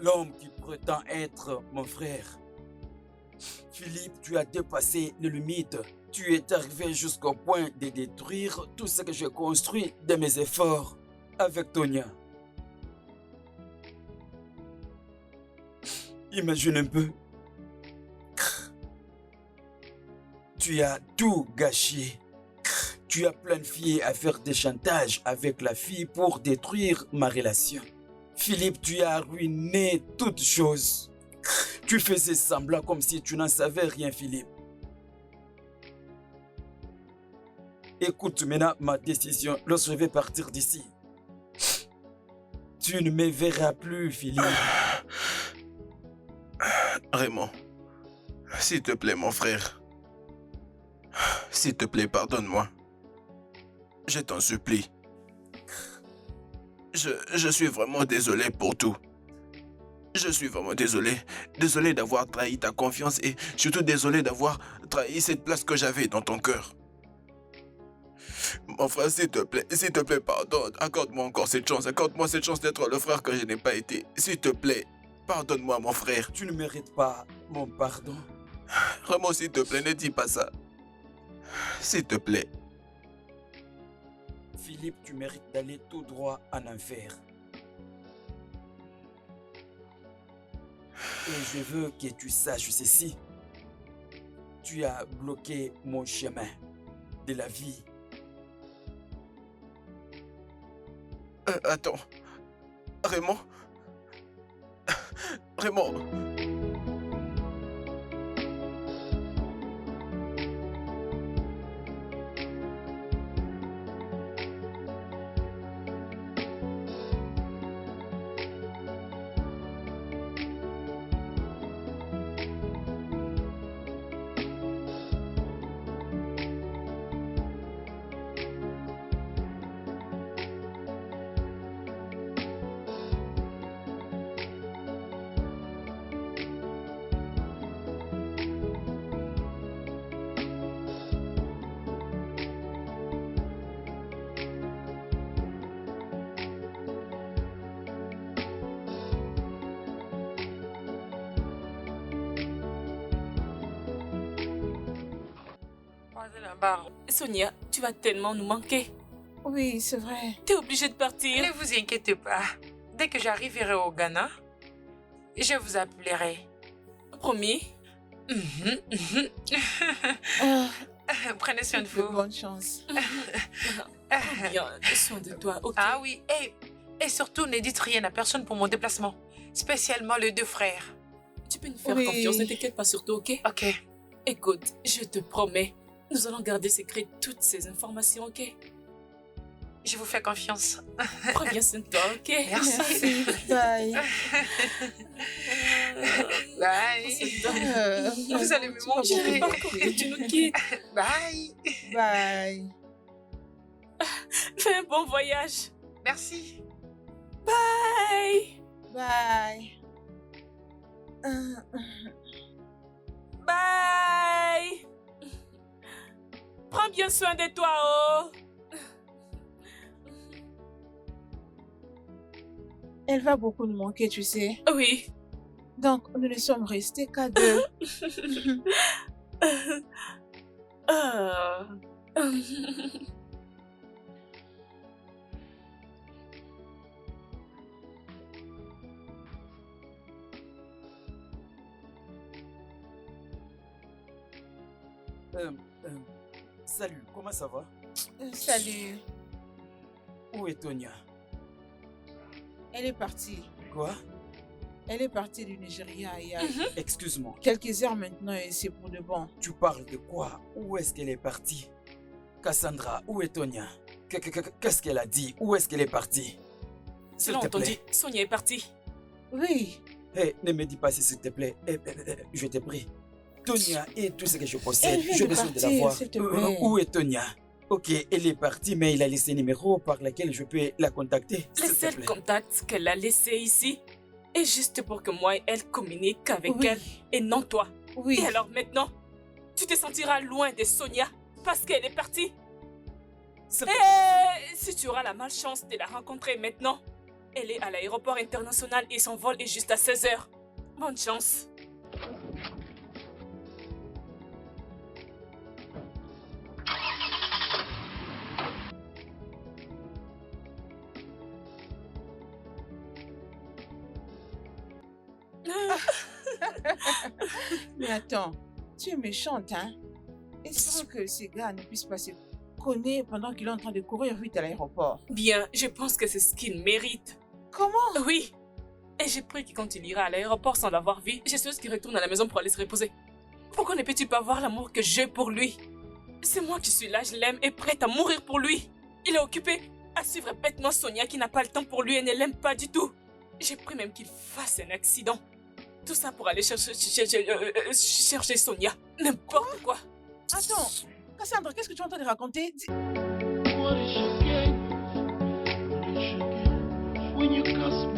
L'homme qui prétend être mon frère. Philippe, tu as dépassé les limites. Tu es arrivé jusqu'au point de détruire tout ce que j'ai construit de mes efforts avec Tonya. Imagine un peu. Tu as tout gâché. Tu as planifié à faire des chantages avec la fille pour détruire ma relation. Philippe, tu as ruiné toutes choses. Tu faisais semblant comme si tu n'en savais rien, Philippe. Écoute maintenant ma décision lorsque je vais partir d'ici. Tu ne me verras plus, Philippe. Raymond, s'il te plaît, mon frère. S'il te plaît, pardonne-moi. Je t'en supplie. Je suis vraiment désolé pour tout. Je suis vraiment désolé. Désolé d'avoir trahi ta confiance et surtout désolé d'avoir trahi cette place que j'avais dans ton cœur. Mon frère, s'il te plaît, pardonne. Accorde-moi encore cette chance. Accorde-moi cette chance d'être le frère que je n'ai pas été. S'il te plaît. Pardonne-moi, mon frère. Tu ne mérites pas mon pardon. Raymond, s'il te plaît, ne dis pas ça. S'il te plaît. Philippe, tu mérites d'aller tout droit en enfer. Et je veux que tu saches ceci. Tu as bloqué mon chemin de la vie. Attends. Raymond? Raymond? Sonia, tu vas tellement nous manquer. Oui, c'est vrai. T'es obligée de partir. Ne vous inquiétez pas. Dès que j'arriverai au Ghana, je vous appellerai. Promis. Prenez soin de vous. Bonne chance. Prends bien soin de toi, ok? Ah oui, et surtout ne dites rien à personne pour mon déplacement. Spécialement les deux frères. Tu peux nous faire Oui. confiance, ne t'inquiète pas surtout, ok? Ok. Écoute, je te promets, nous allons garder secret toutes ces informations, ok? Je vous fais confiance. Prends bien soin de toi, ok? Merci. Bye. Bye. Vous allez me Je manquer. veux pas encore que tu nous quittes. Bye. Bye. Fais un bon voyage. Merci. Bye. Bye. Bye. Prends bien soin de toi, oh. Elle va beaucoup nous manquer, tu sais. Oui. Donc, nous ne sommes restés qu'à deux. Ah. Salut, comment ça va? Salut. Où est Tonia? Elle est partie. Quoi? Elle est partie du Nigeria il y a Excuse-moi, quelques heures maintenant et c'est pour de bon. tu parles de quoi? Où est-ce qu'elle est partie? Cassandra, où est Tonia? Qu'est-ce qu'elle a dit? Où est-ce qu'elle est partie? Tu S'il l'as te entendu, plaît. Sonia est partie. Oui. Hé, ne me dis pas si, s'il te plaît. Je te prie. Tonia est tout ce que je possède. Elle vient J'ai de besoin de la partir, voir. s'il te plaît. Où est Tonia? Ok, elle est partie, mais il a laissé un numéro par lequel je peux la contacter. Le S'il te seul plaît. contact qu'elle a laissé ici est juste pour que moi et elle communiquent avec Oui. elle et non toi. Oui. Et alors maintenant, tu te sentiras loin de Sonia parce qu'elle est partie. S'il te Et plaît. si tu auras la malchance de la rencontrer maintenant, elle est à l'aéroport international et son vol est juste à 16h. Bonne chance. Mais attends, tu es méchante, hein? Espérons que ces gars ne puissent pas se cogner pendant qu'il est en train de courir vite à l'aéroport. Bien, je pense que c'est ce qu'il mérite. Comment? Oui. Et j'ai pris que quand il ira à l'aéroport sans l'avoir vu, je souhaite qu'il retourne à la maison pour aller se reposer. Pourquoi ne peux-tu pas voir l'amour que j'ai pour lui? C'est moi qui suis là, je l'aime et prête à mourir pour lui. Il est occupé à suivre bêtement Sonia qui n'a pas le temps pour lui et ne l'aime pas du tout. J'ai pris même qu'il fasse un accident. Tout ça pour aller chercher Sonia. N'importe quoi. Attends, Cassandra, qu'est-ce que tu es en train de raconter? What is your game? What is your game? When you cast me